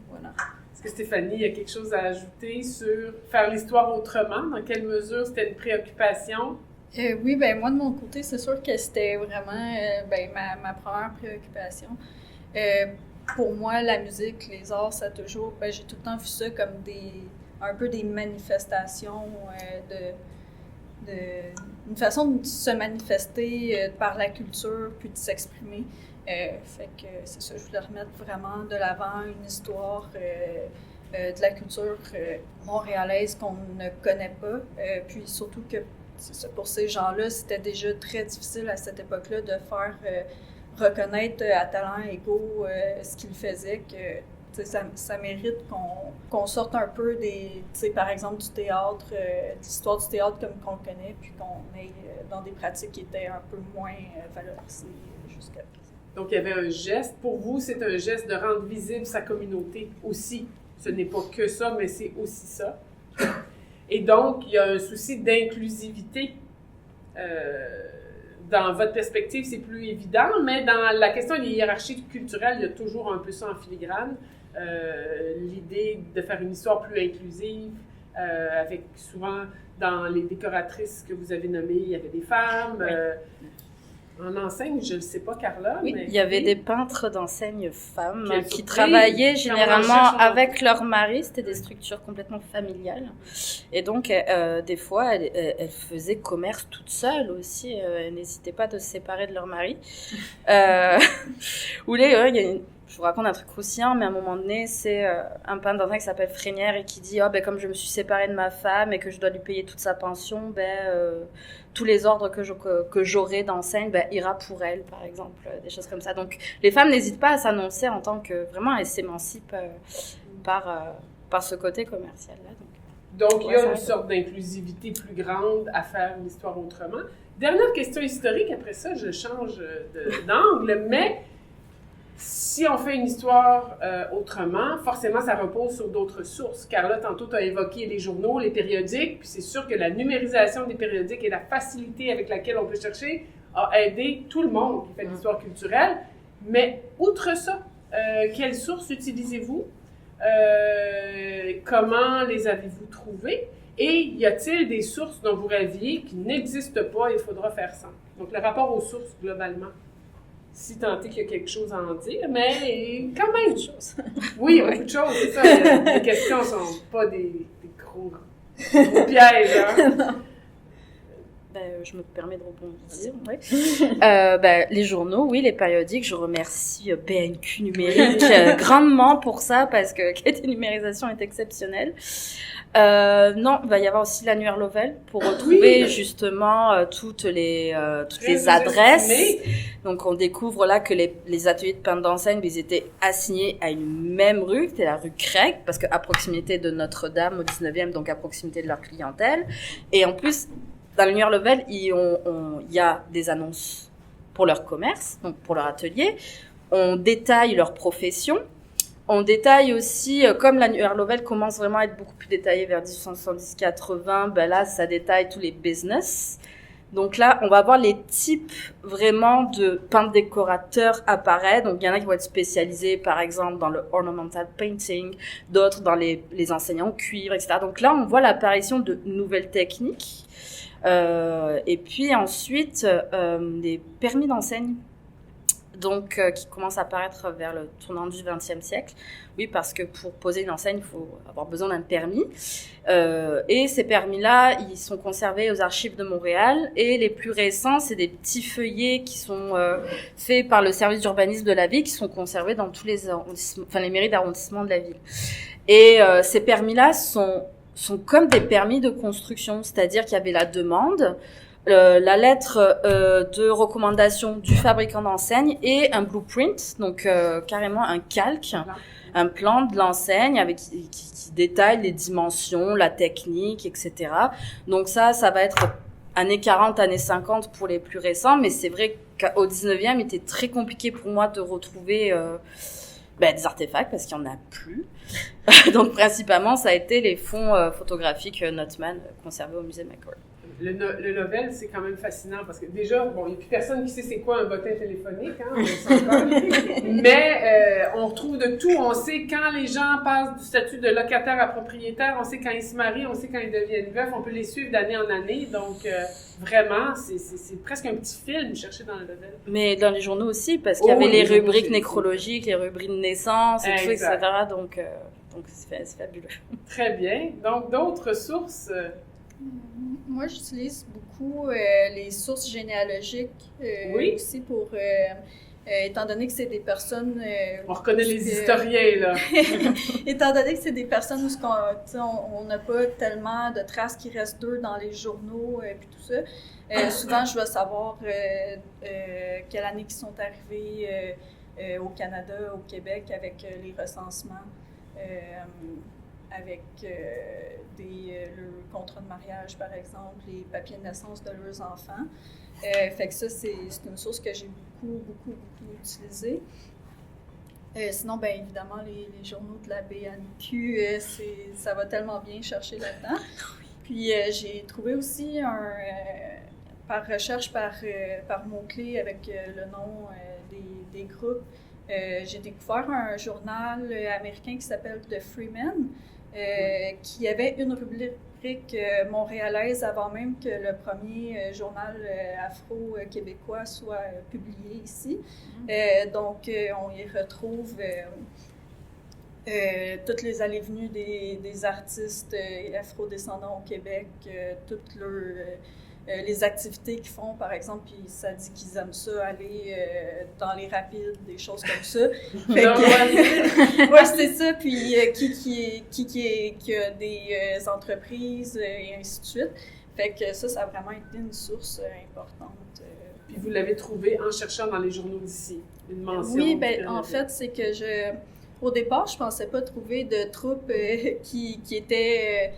voilà. Est-ce que Stéphanie, il y a quelque chose à ajouter sur faire l'histoire autrement? Dans quelle mesure c'était une préoccupation? Oui, ben moi, de mon côté, c'est sûr que c'était vraiment ma première préoccupation. Pour moi, la musique, les arts, ça a toujours... j'ai tout le temps vu ça comme un peu des manifestations une façon de se manifester par la culture, puis de s'exprimer. Fait que c'est ça, je voulais remettre vraiment de l'avant une histoire de la culture montréalaise qu'on ne connaît pas. Puis surtout que pour ces gens-là, c'était déjà très difficile à cette époque-là de faire reconnaître à talent égaux ce qu'ils faisaient, que ça mérite qu'on sorte un peu par exemple du théâtre, de l'histoire du théâtre comme qu'on le connaît, puis qu'on aille dans des pratiques qui étaient un peu moins valorisées jusqu'à présent. Donc, il y avait un geste. Pour vous, c'est un geste de rendre visible sa communauté aussi. Ce n'est pas que ça, mais c'est aussi ça. Et donc, il y a un souci d'inclusivité. Dans votre perspective, c'est plus évident, mais dans la question des hiérarchies culturelles, il y a toujours un peu ça en filigrane. L'idée de faire une histoire plus inclusive, avec souvent, dans les décoratrices que vous avez nommées, il y avait des femmes. En enseigne, je ne sais pas, Carla. Oui, mais il y avait des peintres d'enseigne femmes qui surprise. travaillaient généralement avec leur mari. C'était des structures complètement familiales. Et donc, des fois, elles faisaient commerce toutes seules aussi. Elles n'hésitaient pas de se séparer de leur mari. Je vous raconte un truc croustillant, mais à un moment donné, c'est un peintre d'enseigne qui s'appelle Frénière et qui dit comme je me suis séparée de ma femme et que je dois lui payer toute sa pension, tous les ordres que j'aurai d'enseigne ira pour elle, par exemple, des choses comme ça. Donc, les femmes n'hésitent pas à s'annoncer en tant que... Vraiment, elles s'émancipent par ce côté commercial-là. Donc, il y a une sorte d'inclusivité plus grande à faire l'histoire autrement. Dernière question historique, après ça, je change d'angle, mais... Si on fait une histoire autrement, forcément, ça repose sur d'autres sources. Carla, tantôt, tu as évoqué les journaux, les périodiques, puis c'est sûr que la numérisation des périodiques et la facilité avec laquelle on peut chercher a aidé tout le monde qui fait de l'histoire culturelle. Mais outre ça, quelles sources utilisez-vous? Comment les avez-vous trouvées? Et y a-t-il des sources dont vous rêviez qui n'existent pas et il faudra faire sans? Donc, le rapport aux sources, globalement. Si tant est qu'il y a quelque chose à en dire, mais quand même. Beaucoup de choses. Oui, beaucoup de choses, c'est ça. Les questions ne sont pas des gros pièges. Hein? Je me permets de rebondir. Ouais. Les journaux, oui, les périodiques. Je remercie BNQ Numérique grandement pour ça parce que qualité numérisation est exceptionnelle. Non, il va y avoir aussi l'annuaire Lovell pour retrouver justement toutes les adresses. Donc on découvre là que les ateliers de peintre d'enseigne, ils étaient assignés à une même rue, c'était la rue Craig, parce qu'à proximité de Notre-Dame au 19e, donc à proximité de leur clientèle. Et en plus, dans l'annuaire Lovell, il y a des annonces pour leur commerce, donc pour leur atelier. On détaille leur profession. On détaille aussi, comme l'annuaire Lovell commence vraiment à être beaucoup plus détaillé vers 1870-80, là, ça détaille tous les business. Donc là, on va voir les types vraiment de peintres décorateurs apparaître. Donc il y en a qui vont être spécialisés, par exemple, dans le ornamental painting, d'autres dans les enseignants cuivre, etc. Donc là, on voit l'apparition de nouvelles techniques. Et puis ensuite, des permis d'enseigne. Donc, qui commence à apparaître vers le tournant du XXe siècle. Oui, parce que pour poser une enseigne, il faut avoir besoin d'un permis. Et ces permis-là, ils sont conservés aux archives de Montréal. Et les plus récents, c'est des petits feuillets qui sont faits par le service d'urbanisme de la ville, qui sont conservés dans tous les les mairies d'arrondissement de la ville. Et ces permis-là sont comme des permis de construction, c'est-à-dire qu'il y avait la demande, la lettre de recommandation du fabricant d'enseigne et un blueprint, donc carrément un calque, un plan de l'enseigne avec qui détaille les dimensions, la technique, etc. Donc ça va être années 40, années 50 pour les plus récents, mais c'est vrai qu'au 19e, il était très compliqué pour moi de retrouver des artefacts parce qu'il n'y en a plus. Donc principalement, ça a été les fonds photographiques Notman conservés au musée McCord. Le Lovell, c'est quand même fascinant parce que déjà, il n'y a plus personne qui sait c'est quoi un bottin téléphonique, on s'entend. Mais on retrouve de tout. On sait quand les gens passent du statut de locataire à propriétaire, on sait quand ils se marient, on sait quand ils deviennent veufs, on peut les suivre d'année en année. Donc, vraiment, c'est presque un petit film cherché dans le Lovell. Mais dans les journaux aussi, parce qu'il y avait les rubriques nécrologiques, les rubriques de naissance, et tout, etc. Donc c'est fabuleux. Très bien. Donc, d'autres sources... Moi, j'utilise beaucoup les sources généalogiques aussi pour, étant donné que c'est des personnes... on reconnaît les historiens, là. Étant donné que c'est des personnes où on n'a pas tellement de traces qui restent d'eux dans les journaux et tout ça, souvent, je veux savoir quelle année ils sont arrivés au Canada, au Québec, avec les recensements. Avec le contrat de mariage, par exemple, les papiers de naissance de leurs enfants. Fait que ça, c'est une source que j'ai beaucoup utilisée. Sinon, bien évidemment, les journaux de la BNQ, ça va tellement bien chercher là-dedans. Puis, j'ai trouvé aussi par recherche, par mots-clés avec le nom des groupes, j'ai découvert un journal américain qui s'appelle The Freeman, qui avait une rubrique montréalaise avant même que le premier journal afro-québécois soit publié ici. Donc, on y retrouve toutes les allées-venues des artistes afro-descendants au Québec, toutes les activités qu'ils font, par exemple, puis ça dit qu'ils aiment ça, aller dans les rapides, des choses comme ça. Fait que, ouais, c'est ça. Puis qui a des entreprises et ainsi de suite. Fait que ça a vraiment été une source importante. Puis vous l'avez trouvé en cherchant dans les journaux d'ici, une mention. Oui, en fait, c'est que au départ, je pensais pas trouver de troupes qui étaient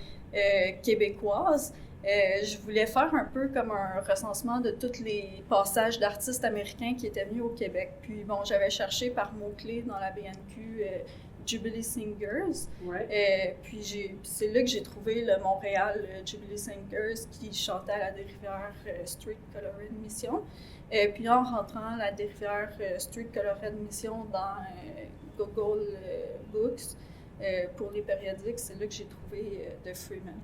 québécoises. Je voulais faire un peu comme un recensement de tous les passages d'artistes américains qui étaient venus au Québec. Puis bon, j'avais cherché par mots-clés dans la BNQ Jubilee Singers. Ouais. Puis c'est là que j'ai trouvé le Montréal Jubilee Singers qui chantait à la Des-Rivières Street Colored Mission. Puis en rentrant la Des-Rivières Street Colored Mission dans Google Books pour les périodiques, c'est là que j'ai trouvé The Freeman.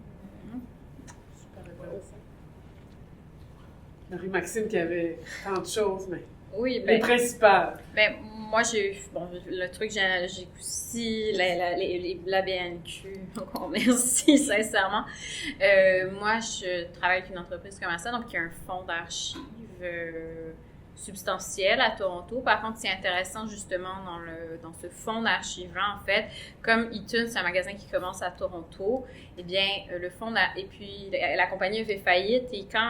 Marie-Maxime qui avait tant de choses, mais Oui, les principales. Ben, moi, le truc, j'ai aussi la BNQ, donc merci, sincèrement. Moi, je travaille avec une entreprise commerciale, donc il y a un fonds d'archives substantiel à Toronto. Par contre, c'est intéressant justement dans ce fonds d'archives-là, en fait, comme Eaton, c'est un magasin qui commence à Toronto, eh bien, le fonds et puis la compagnie a fait faillite, et quand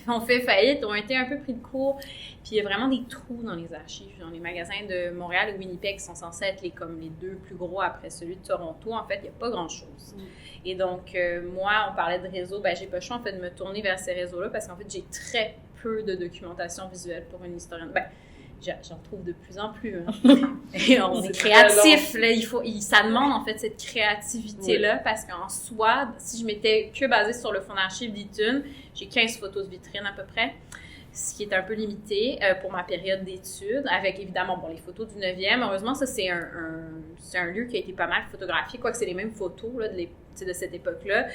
on fait faillite, on a été un peu pris de court, puis il y a vraiment des trous dans les archives. Dans les magasins de Montréal et Winnipeg qui sont censés être comme les deux plus gros après celui de Toronto, en fait, il n'y a pas grand-chose. Et donc, moi, on parlait de réseau, ben j'ai pas le choix, en fait, de me tourner vers ces réseaux-là, parce qu'en fait, j'ai très peu de documentation visuelle pour une historienne. Ben, j'en trouve de plus en plus. Hein. Et on est créatif, là, ça demande en fait cette créativité-là, parce qu'en soi, si je m'étais que basée sur le fonds d'archives d'Eaton, j'ai 15 photos de vitrine à peu près, ce qui est un peu limité pour ma période d'études, avec évidemment les photos du 9e. Heureusement, ça, c'est un lieu qui a été pas mal photographié, quoique c'est les mêmes photos là, de cette époque-là.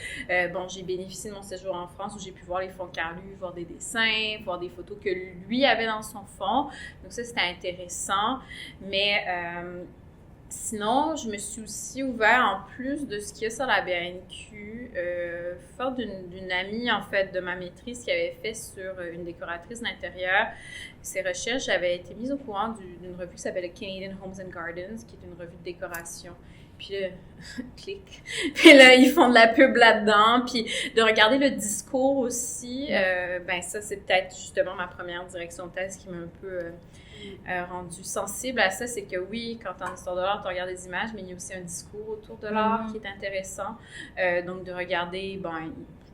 J'ai bénéficié de mon séjour en France où j'ai pu voir les fonds Carlu, voir des dessins, voir des photos que lui avait dans son fond. Donc ça, c'était intéressant. Mais sinon, je me suis aussi ouvert, en plus de ce qu'il y a sur la BNQ, fort d'une amie, en fait, de ma maîtrise qui avait fait sur une décoratrice d'intérieur. Ses recherches avaient été mises au courant d'une revue qui s'appelle Canadian Homes and Gardens, qui est une revue de décoration. Puis là, clic. Puis là, ils font de la pub là-dedans. Puis de regarder le discours aussi, ça, c'est peut-être justement ma première direction de thèse qui m'a un peu rendue sensible à ça. C'est que oui, quand en histoire de l'art, tu regardes des images, mais il y a aussi un discours autour de l'art qui est intéressant. Donc de regarder,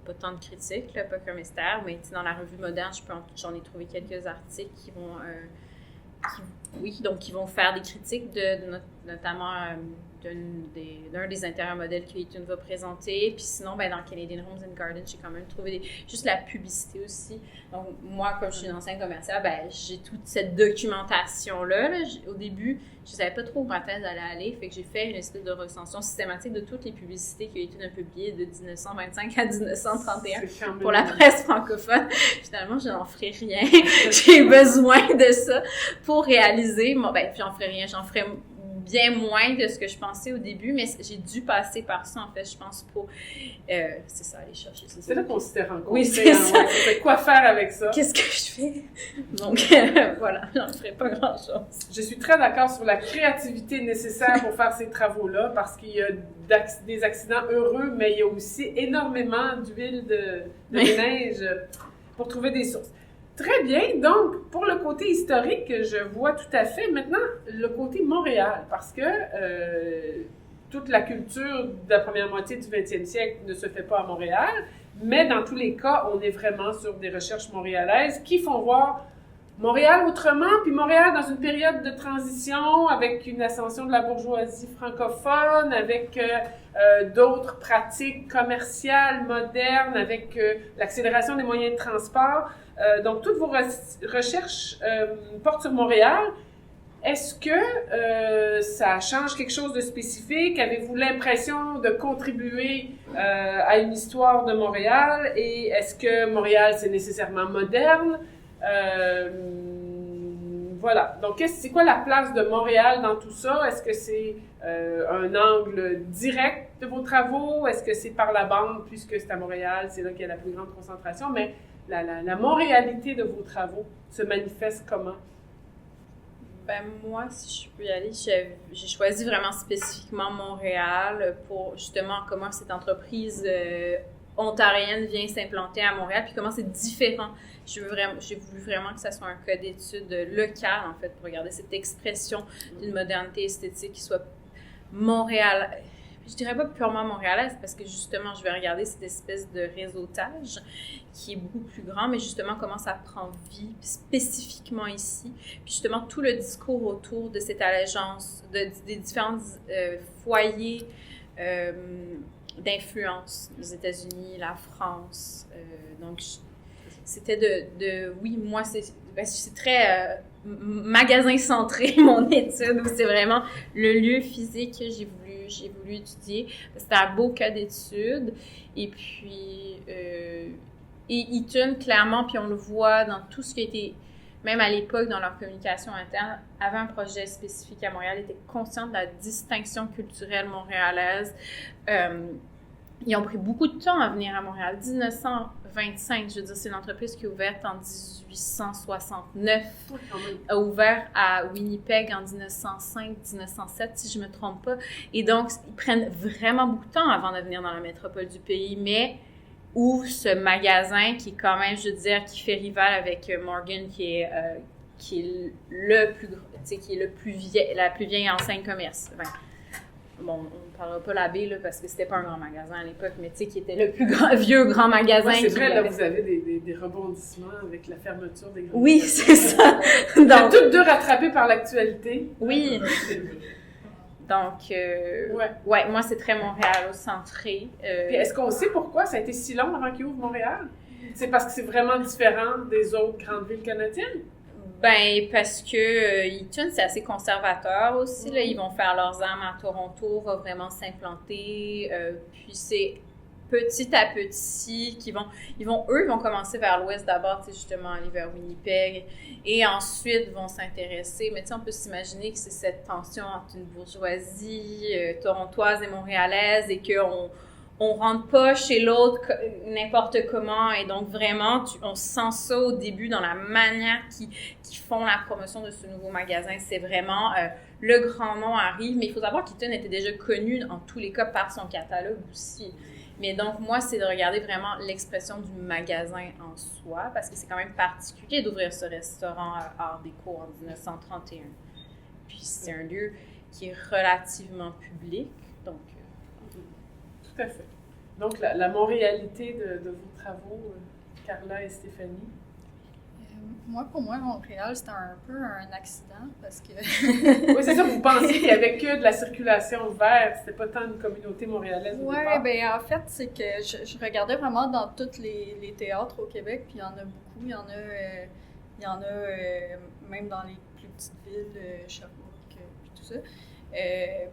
pas tant de critiques, là, pas comme Esther, mais dans la revue moderne, j'en ai trouvé quelques articles qui vont faire des critiques notamment d'un des intérieurs modèles que Eaton va présenter. Puis sinon, dans Canadian Homes and Gardens, j'ai quand même trouvé juste la publicité aussi. Donc, moi, comme je suis une enseigne commerciale, j'ai toute cette documentation-là. Là. Au début, je ne savais pas trop où ma thèse allait aller. Fait que j'ai fait une espèce de recension systématique de toutes les publicités que Eaton a publiées de 1925 à 1931 pour la presse francophone. Finalement, je n'en ferai rien. J'ai besoin de ça pour réaliser. J'en ferai rien. J'en ferai bien moins de ce que je pensais au début, mais j'ai dû passer par ça, en fait, je pense, pour... c'est ça, aller chercher. C'est là qu'on s'était rencontrés. Oui, c'est ça. Quoi faire avec ça? Qu'est-ce que je fais? Donc, voilà, j'en ferai pas grand-chose. Je suis très d'accord sur la créativité nécessaire pour faire ces travaux-là, parce qu'il y a des accidents heureux, mais il y a aussi énormément d'huile de neige pour trouver des sources. Très bien. Donc, pour le côté historique, je vois tout à fait. Maintenant, le côté Montréal, parce que toute la culture de la première moitié du 20e siècle ne se fait pas à Montréal, mais dans tous les cas, on est vraiment sur des recherches montréalaises qui font voir Montréal autrement, puis Montréal dans une période de transition avec une ascension de la bourgeoisie francophone, avec d'autres pratiques commerciales modernes, avec l'accélération des moyens de transport. Donc, toutes vos recherches portent sur Montréal. Est-ce que ça change quelque chose de spécifique? Avez-vous l'impression de contribuer à une histoire de Montréal? Et est-ce que Montréal, c'est nécessairement moderne? Voilà. Donc, c'est quoi la place de Montréal dans tout ça? Est-ce que c'est un angle direct de vos travaux? Est-ce que c'est par la bande, puisque c'est à Montréal, c'est là qu'il y a la plus grande concentration? Mais la montréalité de vos travaux se manifeste comment? Moi, si je peux y aller, j'ai choisi vraiment spécifiquement Montréal pour justement comment cette entreprise ontarienne vient s'implanter à Montréal, puis comment c'est différent. J'ai voulu vraiment que ça soit un cas d'étude local, en fait, pour regarder cette expression d'une modernité esthétique qui soit Montréal. Je dirais pas purement montréalaise, parce que justement, je vais regarder cette espèce de réseautage qui est beaucoup plus grand, mais justement, comment ça prend vie spécifiquement ici. Puis justement, tout le discours autour de cette allégeance, des différents foyers d'influence, les États-Unis, la France. Donc, c'était oui, moi, c'est très magasin centré, mon étude, où c'est vraiment le lieu physique que j'ai voulu étudier. C'était un beau cas d'étude. Et puis, et Eaton, clairement, puis on le voit dans tout ce qui a été... même à l'époque, dans leur communication interne, avaient un projet spécifique à Montréal, étaient conscients de la distinction culturelle montréalaise. Ils ont pris beaucoup de temps à venir à Montréal. 1925, je veux dire, c'est une entreprise qui est ouverte en 1869, a ouvert à Winnipeg en 1905-1907, si je ne me trompe pas. Et donc, ils prennent vraiment beaucoup de temps avant de venir dans la métropole du pays, mais où ce magasin qui est quand même, je veux dire, qui fait rival avec Morgan, qui est le plus gros, tu sais, qui est la plus vieille enseigne commerce. Enfin, bon, on ne parlera pas la baie, là, parce que c'était pas un grand magasin à l'époque, mais tu sais, qui était le plus vieux grand magasin. Ouais, c'est vrai, là, vous avez des rebondissements avec la fermeture des grands. Oui, c'est ça. Donc, toutes deux rattrapées par l'actualité. Oui. Donc, ouais, moi, c'est très Montréal-centré. Puis est-ce qu'on sait pourquoi ça a été si long avant qu'ils ouvrent Montréal? C'est parce que c'est vraiment différent des autres grandes villes canadiennes? Ben, parce que Eaton, c'est assez conservateur aussi. Là. Ils vont faire leurs armes à Toronto, va vraiment s'implanter. Puis c'est petit à petit qu'ils vont commencer vers l'ouest d'abord, tu sais, justement, aller vers Winnipeg, et ensuite vont s'intéresser. Mais tu sais, on peut s'imaginer que c'est cette tension entre une bourgeoisie torontoise et montréalaise, et on rentre pas chez l'autre n'importe comment, et donc vraiment, on sent ça au début dans la manière qu'ils font la promotion de ce nouveau magasin. C'est vraiment, le grand nom arrive, mais il faut savoir qu'Eaton était déjà connu en tous les cas par son catalogue aussi. Mais donc, moi, c'est de regarder vraiment l'expression du magasin en soi, parce que c'est quand même particulier d'ouvrir ce restaurant Art Déco en 1931. Puis c'est un lieu qui est relativement public, donc... Tout à fait. Donc, la montréalité de vos travaux, Carla et Stéphanie? Pour moi, Montréal, c'était un peu un accident parce que... Oui, c'est ça, vous pensiez qu'il n'y avait que de la circulation verte, c'était pas tant une communauté montréalaise au départ? Oui, bien en fait, c'est que je regardais vraiment dans tous les théâtres au Québec, puis il y en a beaucoup. Il y en a même dans les plus petites villes, Sherbrooke, puis tout ça.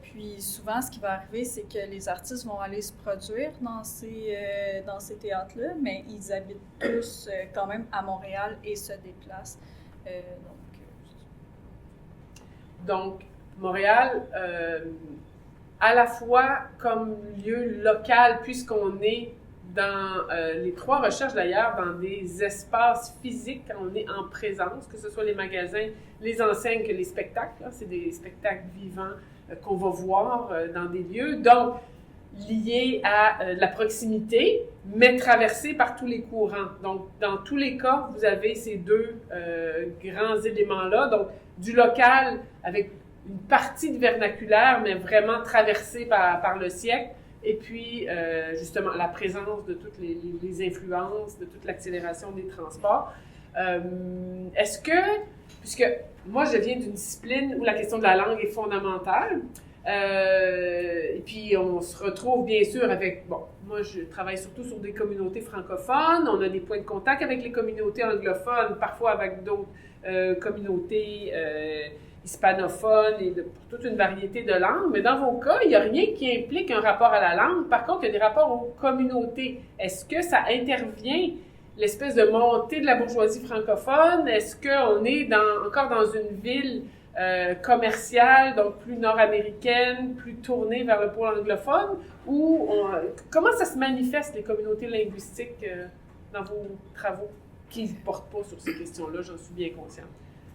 Puis souvent, ce qui va arriver, c'est que les artistes vont aller se produire dans ces théâtres-là, mais ils habitent tous quand même à Montréal et se déplacent. Donc, Montréal, à la fois comme lieu local, puisqu'on est dans les trois recherches d'ailleurs, dans des espaces physiques, quand on est en présence, que ce soit les magasins, les enseignes, que les spectacles, là, c'est des spectacles vivants qu'on va voir dans des lieux, donc liés à la proximité, mais traversés par tous les courants. Donc, dans tous les cas, vous avez ces deux grands éléments-là, donc du local avec une partie de vernaculaire, mais vraiment traversée par le siècle, et puis justement la présence de toutes les influences, de toute l'accélération des transports. Est-ce que, puisque moi je viens d'une discipline où la question de la langue est fondamentale, et puis on se retrouve bien sûr avec, bon, moi je travaille surtout sur des communautés francophones, on a des points de contact avec les communautés anglophones, parfois avec d'autres communautés hispanophones et pour toute une variété de langues, mais dans vos cas, il n'y a rien qui implique un rapport à la langue. Par contre, il y a des rapports aux communautés. Est-ce que ça intervient, l'espèce de montée de la bourgeoisie francophone? Est-ce qu'on est encore dans une ville commerciale, donc plus nord-américaine, plus tournée vers le pôle anglophone? Ou comment ça se manifeste, les communautés linguistiques, dans vos travaux qui ne portent pas sur ces questions-là? J'en suis bien consciente.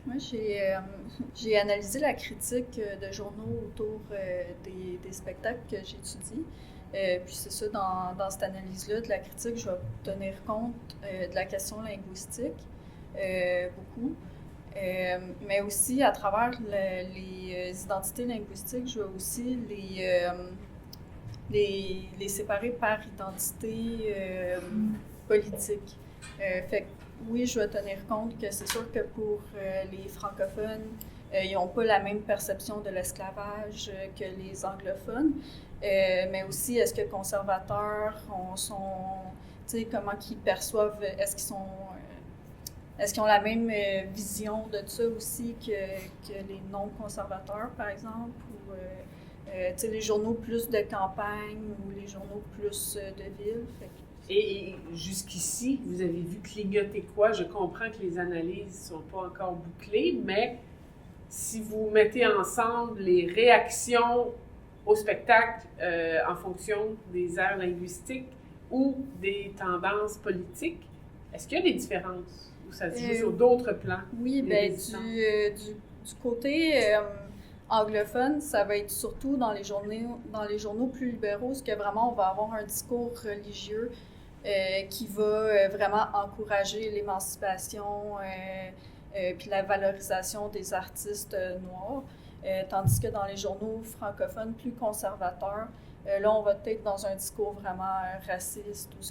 Moi, j'ai analysé la critique de journaux autour des spectacles que j'étudie. Puis c'est ça, dans cette analyse-là de la critique, je vais tenir compte de la question linguistique, beaucoup. Mais aussi, à travers les identités linguistiques, je vais aussi les séparer par identité politique. Fait que, oui, je vais tenir compte que c'est sûr que pour les francophones, ils n'ont pas la même perception de l'esclavage que les anglophones. Mais aussi, est-ce que les conservateurs tu sais, comment ils perçoivent, est-ce qu'ils ont la même vision de ça aussi que les non-conservateurs, par exemple, ou tu sais, les journaux plus de campagne ou les journaux plus de ville. Fait que Et jusqu'ici, vous avez vu clignoter quoi? Je comprends que les analyses ne sont pas encore bouclées, mais si vous mettez ensemble les réactions au spectacle en fonction des aires linguistiques ou des tendances politiques, est-ce qu'il y a des différences ou ça se joue sur d'autres plans? Oui, bien, du côté anglophone, ça va être surtout dans les journaux plus libéraux, parce que vraiment, on va avoir un discours religieux qui va vraiment encourager l'émancipation puis la valorisation des artistes noirs. Tandis que dans les journaux francophones plus conservateurs, là, on va peut-être dans un discours vraiment raciste, où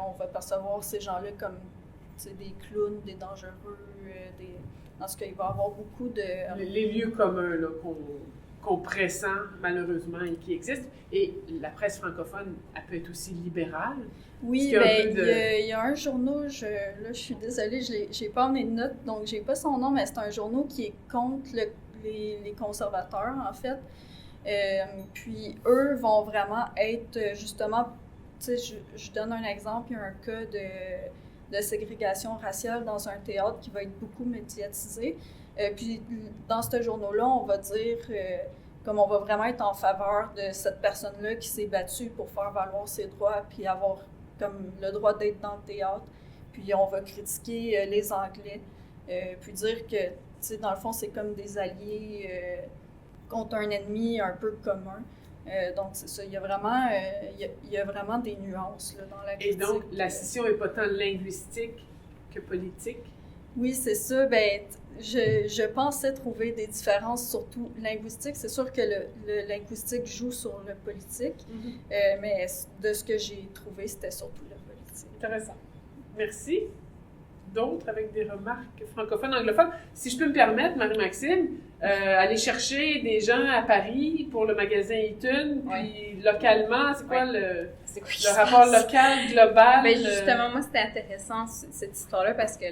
on va percevoir ces gens-là comme des clowns, des dangereux, dans ce cas, il va y avoir beaucoup de... Les lieux communs là, qu'on pressent malheureusement et qui existent. Et la presse francophone, elle peut être aussi libérale. Oui, il y a un journal, là, je suis désolée, je n'ai pas emmené de notes, donc je n'ai pas son nom, mais c'est un journal qui est contre les conservateurs, en fait. Puis eux vont vraiment être, justement, tu sais, je donne un exemple, il y a un cas de ségrégation raciale dans un théâtre qui va être beaucoup médiatisé. Puis dans ce journal-là, on va dire... comme on va vraiment être en faveur de cette personne-là qui s'est battue pour faire valoir ses droits, puis avoir comme le droit d'être dans le théâtre. Puis on va critiquer les Anglais, puis dire que, tu sais, dans le fond, c'est comme des alliés contre un ennemi un peu commun. Donc, c'est ça. Il y a vraiment des nuances là, dans la critique. Et donc, la scission n'est pas tant linguistique que politique? Oui, c'est ça. Ben, je pensais trouver des différences, surtout linguistiques. C'est sûr que le linguistique joue sur le politique, mais de ce que j'ai trouvé, c'était surtout le politique. Intéressant. Merci. D'autres avec des remarques francophones, anglophones. Si je peux me permettre, Marie-Maxime, aller chercher des gens à Paris pour le magasin Eaton, puis localement, c'est quoi le rapport local, global? Ben justement, moi, c'était intéressant cette histoire-là parce que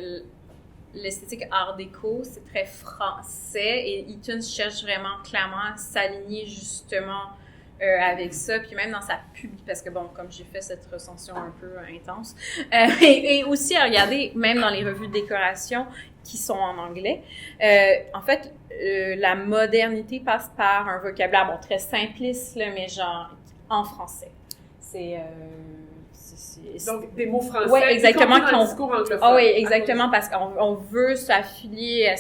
l'esthétique art déco, c'est très français et Eaton cherche vraiment clairement à s'aligner justement avec ça, puis même dans sa pub, parce que bon, comme j'ai fait cette recension un peu intense, et aussi à regarder, même dans les revues de décoration qui sont en anglais, en fait, la modernité passe par un vocabulaire, bon, très simpliste, là, mais genre en français. Donc, des mots français, ouais, exactement, dans le discours anglophone. Ah oui, exactement, parce qu'on veut s'affilier à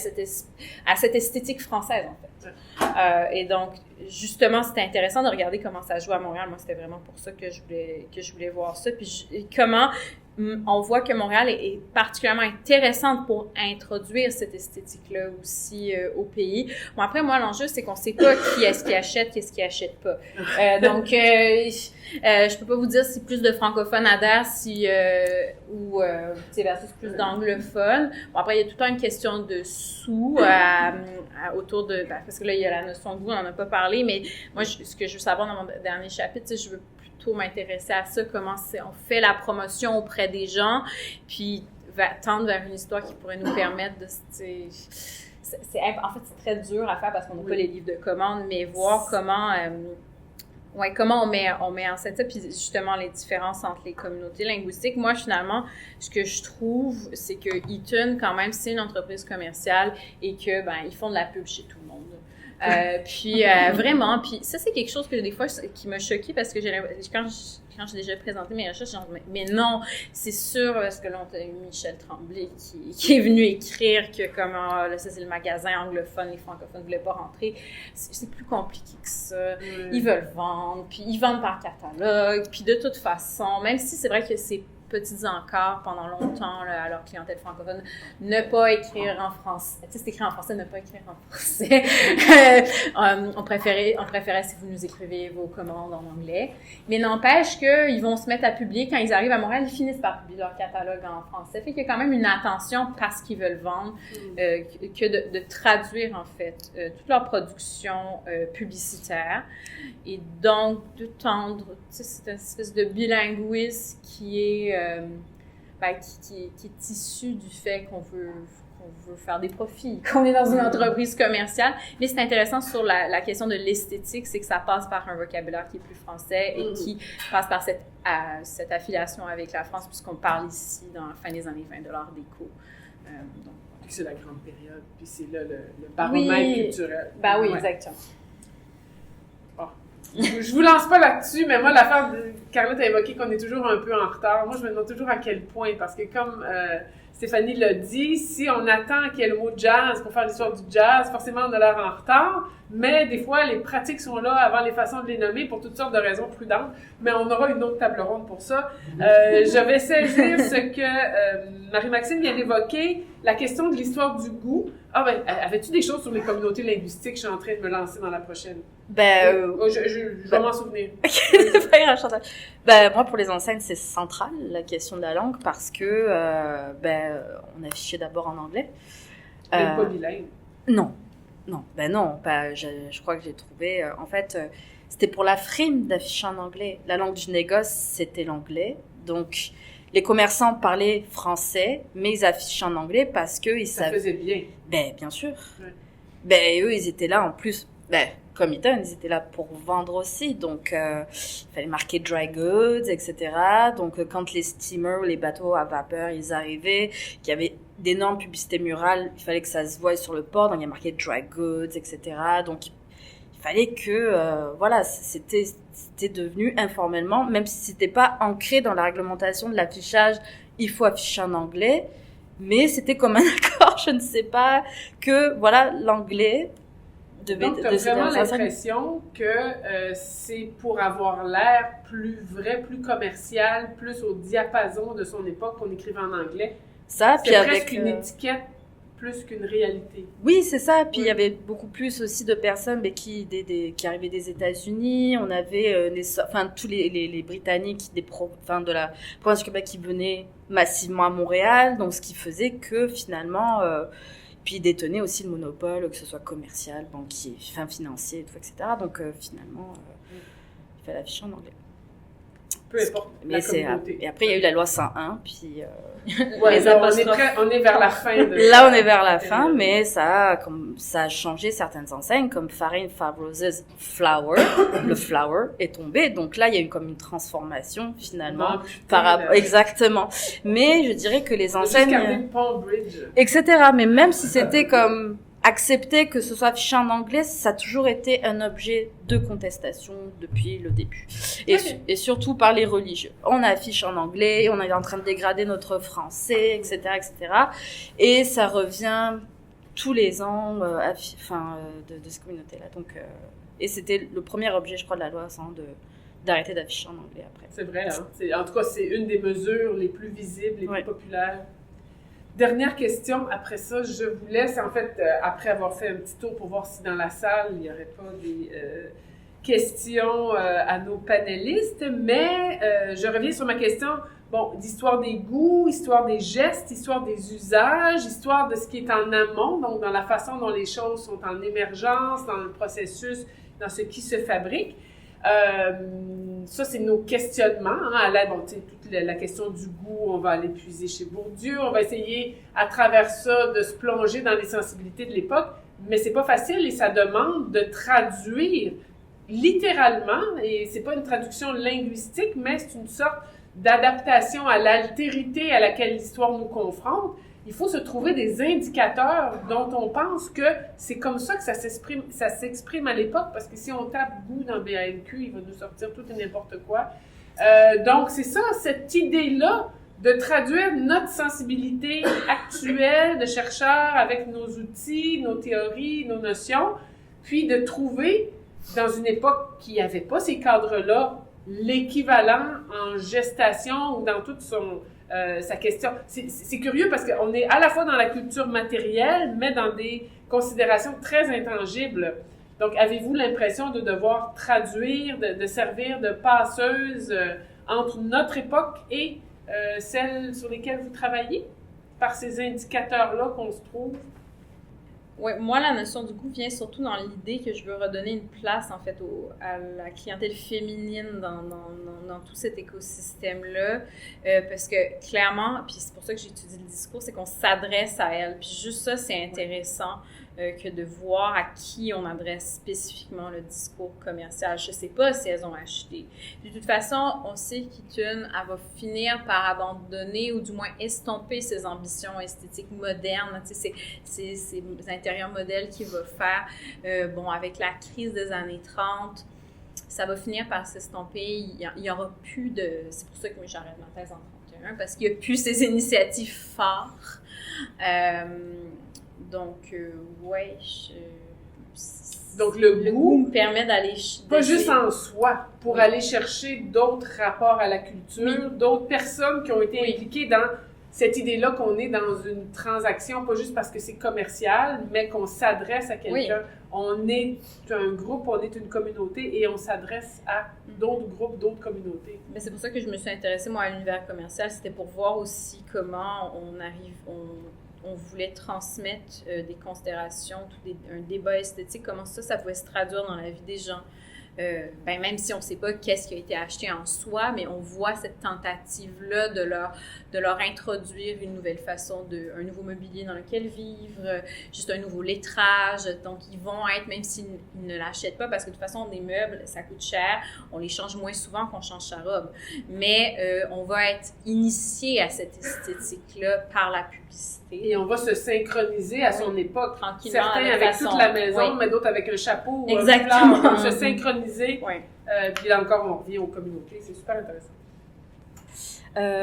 cette esthétique française, en fait. Et donc, justement, c'était intéressant de regarder comment ça joue à Montréal. Moi, c'était vraiment pour ça que je voulais voir ça. Puis comment on voit que Montréal est particulièrement intéressante pour introduire cette esthétique-là aussi au pays. Bon, après, moi, l'enjeu, c'est qu'on sait pas qui est-ce qui achète, qu'est-ce qui achète pas. Donc, je peux pas vous dire si plus de francophones adhèrent ou versus plus d'anglophones. Bon, après, il y a tout le temps une question de sous autour de... parce que là, il y a la notion de goût, on n'en a pas parlé, mais moi, ce que je veux savoir dans mon dernier chapitre, je veux plutôt m'intéresser à ça, comment on fait la promotion auprès des gens, puis tendre vers une histoire qui pourrait nous permettre de... En fait, c'est très dur à faire parce qu'on n'a pas les livres de commandes, mais voir comment on met en scène ça, puis justement les différences entre les communautés linguistiques. Moi, finalement, ce que je trouve, c'est que Eaton, quand même, c'est une entreprise commerciale et que, ils font de la pub chez tout le monde. Puis vraiment, puis ça, c'est quelque chose que des fois, qui m'a choquée parce que quand j'ai déjà présenté mes recherches, genre, mais non, c'est sûr, parce que là, on a eu Michel Tremblay qui est venu écrire que comment, là, ça, c'est le magasin anglophone, les francophones ne voulaient pas rentrer. C'est plus compliqué que ça. Ils veulent vendre, puis ils vendent par catalogue, puis de toute façon, même si c'est vrai que c'est petites encarts pendant longtemps là, à leur clientèle francophone, ne pas écrire en français. Tu sais, c'est écrit en français, ne pas écrire en français. on préférait si vous nous écrivez vos commandes en anglais. Mais n'empêche qu'ils vont se mettre à publier, quand ils arrivent à Montréal, ils finissent par publier leur catalogue en français. Fait qu'il y a quand même une attention parce qu'ils veulent vendre, que de traduire, en fait, toute leur production publicitaire. Et donc, de tendre, tu sais, c'est une espèce de bilinguisme qui est issu du fait qu'on veut qu'on veut faire des profits, qu'on est dans une entreprise commerciale. Mais c'est intéressant sur la question de l'esthétique, c'est que ça passe par un vocabulaire qui est plus français et qui passe par cette affiliation avec la France, puisqu'on parle ici dans la fin des années 20 de l'art déco. Donc, c'est la grande période, puis c'est là le baromètre culturel. Ben oui, exactement. Je vous lance pas là-dessus, mais moi, l'affaire de Carlotte a évoqué qu'on est toujours un peu en retard. Moi, je me demande toujours à quel point, parce que comme Stéphanie l'a dit, si on attend qu'il y ait le mot jazz pour faire l'histoire du jazz, forcément, on a l'air en retard, mais des fois, les pratiques sont là avant les façons de les nommer pour toutes sortes de raisons prudentes, mais on aura une autre table ronde pour ça. Je vais saisir ce que Marie-Maxime vient d'évoquer, la question de l'histoire du goût. Ah ben, avais-tu des choses sur les communautés linguistiques? Je suis en train de me lancer dans la prochaine. Je vais m'en souvenir. C'est pas grave, Chantal. Moi, pour les enseignes, c'est central, la question de la langue, parce que, on affichait d'abord en anglais. Même pas bilingue. Non. Je crois que j'ai trouvé, en fait, c'était pour la frime d'afficher en anglais. La langue du négoce, c'était l'anglais. Donc, les commerçants parlaient français, mais ils affichaient en anglais parce que ils savaient. Ça faisait bien. Bien sûr. Ouais. Eux, ils étaient là en plus. Comme Eaton, ils étaient là pour vendre aussi. Donc, il fallait marquer dry goods, etc. Donc, quand les steamers, les bateaux à vapeur, ils arrivaient, qu'il y avait d'énormes publicités murales, il fallait que ça se voie sur le port. Donc, il y a marqué dry goods, etc. Donc, il fallait que, c'était devenu informellement, même si c'était pas ancré dans la réglementation de l'affichage, il faut afficher en anglais. Mais c'était comme un accord, je ne sais pas, que, voilà, l'anglais devait... Donc, tu as vraiment l'impression que c'est pour avoir l'air plus vrai, plus commercial, plus au diapason de son époque qu'on écrivait en anglais. Ça, puis avec... presque une étiquette plus qu'une réalité. Oui, c'est ça. Puis il y avait beaucoup plus aussi de personnes qui arrivaient des États-Unis. On avait tous les Britanniques de la province du Québec qui venaient massivement à Montréal. Donc, ce qui faisait que finalement... puis ils détenaient aussi le monopole, que ce soit commercial, banquier, financier, tout, etc. Donc finalement, il fallait afficher en anglais. Peu importe la communauté. Et après, il y a eu la loi 101, puis... on est vers la fin. Là, on est vers la fin, mais ça a changé certaines enseignes, comme Farine Fabros's Flour. Le flour est tombé, donc là, il y a eu comme une transformation, finalement. Exactement. Mais je dirais que les enseignes... etc. Mais même si c'était comme... accepter que ce soit affiché en anglais, ça a toujours été un objet de contestation depuis le début. Et surtout par les religieux. On affiche en anglais, on est en train de dégrader notre français, etc., etc. Et ça revient tous les ans de cette communauté-là. Donc, et c'était le premier objet, je crois, de la loi 100 d'arrêter d'afficher en anglais après. C'est vrai, hein? En tout cas, c'est une des mesures les plus visibles, les plus populaires. Dernière question, après ça, je vous laisse, en fait, après avoir fait un petit tour pour voir si dans la salle, il n'y aurait pas des questions à nos panélistes, mais je reviens sur ma question, d'histoire des goûts, histoire des gestes, histoire des usages, histoire de ce qui est en amont, donc dans la façon dont les choses sont en émergence, dans le processus, dans ce qui se fabrique. Ça, c'est nos questionnements. À l'aide, toute la question du goût, on va aller puiser chez Bourdieu. On va essayer, à travers ça, de se plonger dans les sensibilités de l'époque. Mais c'est pas facile et ça demande de traduire littéralement, et c'est pas une traduction linguistique, mais c'est une sorte d'adaptation à l'altérité à laquelle l'histoire nous confronte. Il faut se trouver des indicateurs dont on pense que c'est comme ça que ça s'exprime à l'époque, parce que si on tape goût dans BANQ, il va nous sortir tout et n'importe quoi. Donc, c'est ça, cette idée-là de traduire notre sensibilité actuelle de chercheurs avec nos outils, nos théories, nos notions, puis de trouver, dans une époque qui n'avait pas ces cadres-là, l'équivalent en gestation ou dans toute sa question. C'est curieux parce qu'on est à la fois dans la culture matérielle, mais dans des considérations très intangibles. Donc, avez-vous l'impression de devoir traduire, de servir de passeuse entre notre époque et celle sur lesquelles vous travaillez, par ces indicateurs-là qu'on se trouve? Ouais, moi, la notion du goût vient surtout dans l'idée que je veux redonner une place, en fait, à la clientèle féminine dans tout cet écosystème-là. Parce que, clairement, puis c'est pour ça que j'étudie le discours, c'est qu'on s'adresse à elle. Puis juste ça, c'est intéressant que de voir à qui on adresse spécifiquement le discours commercial. Je sais pas si elles ont acheté. De toute façon, on sait qu'Itune, elle va finir par abandonner ou du moins estomper ses ambitions esthétiques modernes. Tu sais, c'est intérieurs modèles qu'il va faire. Bon, avec la crise des années 30, ça va finir par s'estomper. Il y aura plus de... C'est pour ça que moi, j'arrête ma thèse en 31, parce qu'il n'y a plus ces initiatives phares. Donc, ouais, donc le goût me permet d'aller... Pas juste en soi, pour aller chercher d'autres rapports à la culture, d'autres personnes qui ont été impliquées dans cette idée-là qu'on est dans une transaction, pas juste parce que c'est commercial, mais qu'on s'adresse à quelqu'un. On est un groupe, on est une communauté et on s'adresse à d'autres groupes, d'autres communautés. Mais c'est pour ça que je me suis intéressée, moi, à l'univers commercial. C'était pour voir aussi comment on voulait transmettre des considérations, un débat esthétique, comment ça pouvait se traduire dans la vie des gens. Même si on ne sait pas qu'est-ce qui a été acheté en soi, mais on voit cette tentative-là de leur introduire une nouvelle façon, un nouveau mobilier dans lequel vivre, juste un nouveau lettrage. Donc, ils vont être, même s'ils ne l'achètent pas, parce que de toute façon, des meubles, ça coûte cher, on les change moins souvent qu'on change sa robe. Mais on va être initié à cette esthétique-là par la publicité. Et on va se synchroniser à son époque. Tranquillement. Certains avec toute la maison, mais d'autres avec un chapeau ou exactement. Un fleur. On va se synchroniser. Puis là encore, on revient aux communautés. C'est super intéressant.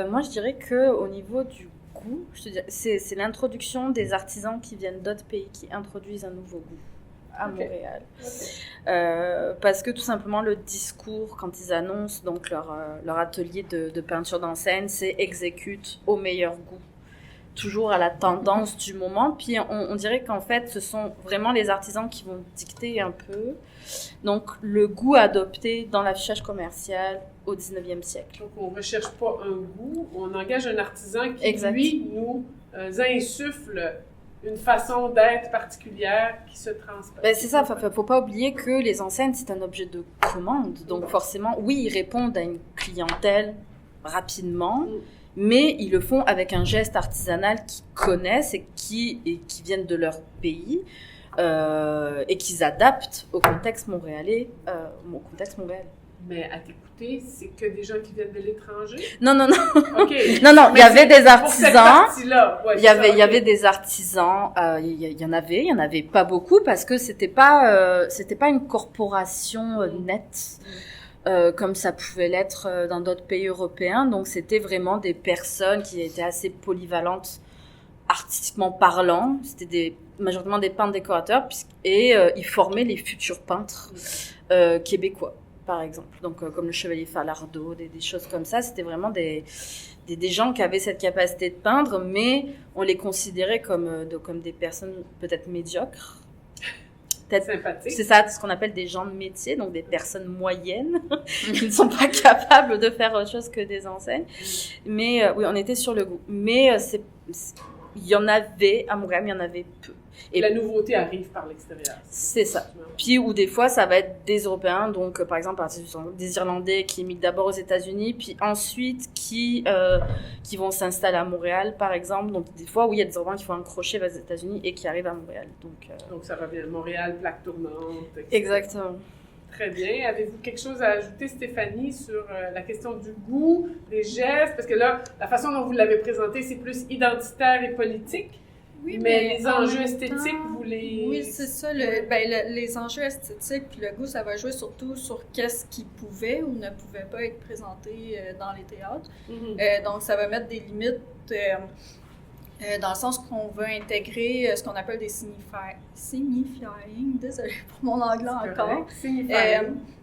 Moi, je dirais qu'au niveau du goût, c'est l'introduction des artisans qui viennent d'autres pays qui introduisent un nouveau goût à Montréal. Parce que tout simplement, le discours, quand ils annoncent donc leur atelier de peinture d'enseigne, c'est « exécute au meilleur goût ». Toujours à la tendance du moment. Puis on dirait qu'en fait, ce sont vraiment les artisans qui vont dicter un peu donc le goût adopté dans l'affichage commercial au 19e siècle. Donc, on ne recherche pas un goût, on engage un artisan qui, lui, nous insuffle une façon d'être particulière qui se transmet. C'est ça, il ne faut pas oublier que les enseignes, c'est un objet de commande. Donc forcément, oui, ils répondent à une clientèle rapidement, mais ils le font avec un geste artisanal qu'ils connaissent et qui viennent de leur pays et qu'ils adaptent au contexte montréalais. Mais à t'écouter, c'est que des gens qui viennent de l'étranger? Non. Okay. Non, il y avait des artisans. Ouais, il y avait des artisans. Il y en avait pas beaucoup parce que c'était pas une corporation nette. Comme ça pouvait l'être dans d'autres pays européens. Donc, c'était vraiment des personnes qui étaient assez polyvalentes, artistiquement parlant. C'était majoritairement des peintres décorateurs et ils formaient les futurs peintres québécois, par exemple. Donc, comme le Chevalier Falardeau, des choses comme ça. C'était vraiment des gens qui avaient cette capacité de peindre, mais on les considérait comme des personnes peut-être médiocres. Sympathique. C'est ça, ce qu'on appelle des gens de métier, donc des personnes moyennes qui ne sont pas capables de faire autre chose que des enseignes. Mais oui, on était sur le goût. Mais il y en avait, à Montréal, il y en avait peu. Et la nouveauté arrive par l'extérieur. C'est ça. Puis, ou des fois, ça va être des Européens, donc par exemple, des Irlandais qui émigrent d'abord aux États-Unis, puis ensuite qui vont s'installer à Montréal, par exemple. Donc, des fois, oui, il y a des Européens qui font un crochet vers les États-Unis et qui arrivent à Montréal. Donc ça revient à Montréal, plaque tournante. Etc. Exactement. Très bien. Avez-vous quelque chose à ajouter, Stéphanie, sur la question du goût, des gestes? Parce que là, la façon dont vous l'avez présenté, c'est plus identitaire et politique. Oui, mais les enjeux esthétiques, vous les... Oui, c'est ça. Les enjeux esthétiques puis le goût, ça va jouer surtout sur qu'est-ce qui pouvait ou ne pouvait pas être présenté dans les théâtres. Donc, ça va mettre des limites dans le sens qu'on veut intégrer ce qu'on appelle des signifying. Désolée pour mon anglais encore.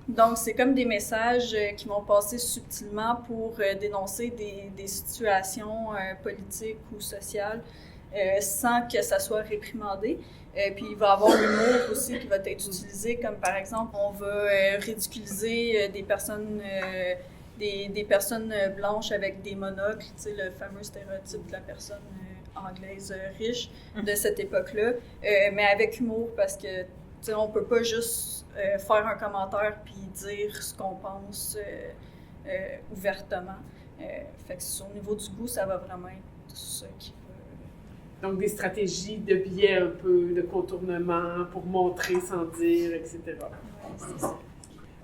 Donc, c'est comme des messages qui vont passer subtilement pour dénoncer des situations politiques ou sociales. Sans que ça soit réprimandé. Puis il va y avoir l'humour aussi qui va être utilisé, comme par exemple, on va ridiculiser des personnes blanches avec des monocles, tu sais, le fameux stéréotype de la personne anglaise riche de cette époque-là, mais avec humour parce que, tu sais, on peut pas juste faire un commentaire puis dire ce qu'on pense ouvertement. Fait que au niveau du goût, ça va vraiment être ça qui va... Donc, des stratégies de biais un peu, de contournement pour montrer sans dire, etc. Ouais, c'est ça.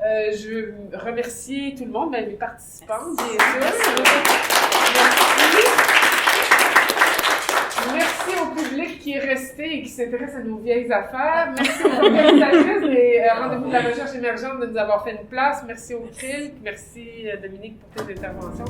Je veux remercier tout le monde, mes participants, bien sûr. Merci au public qui est resté et qui s'intéresse à nos vieilles affaires. Merci aux organisatrices des rendez-vous de la recherche émergente de nous avoir fait une place. Merci au CRIL. Merci Dominique pour tes interventions.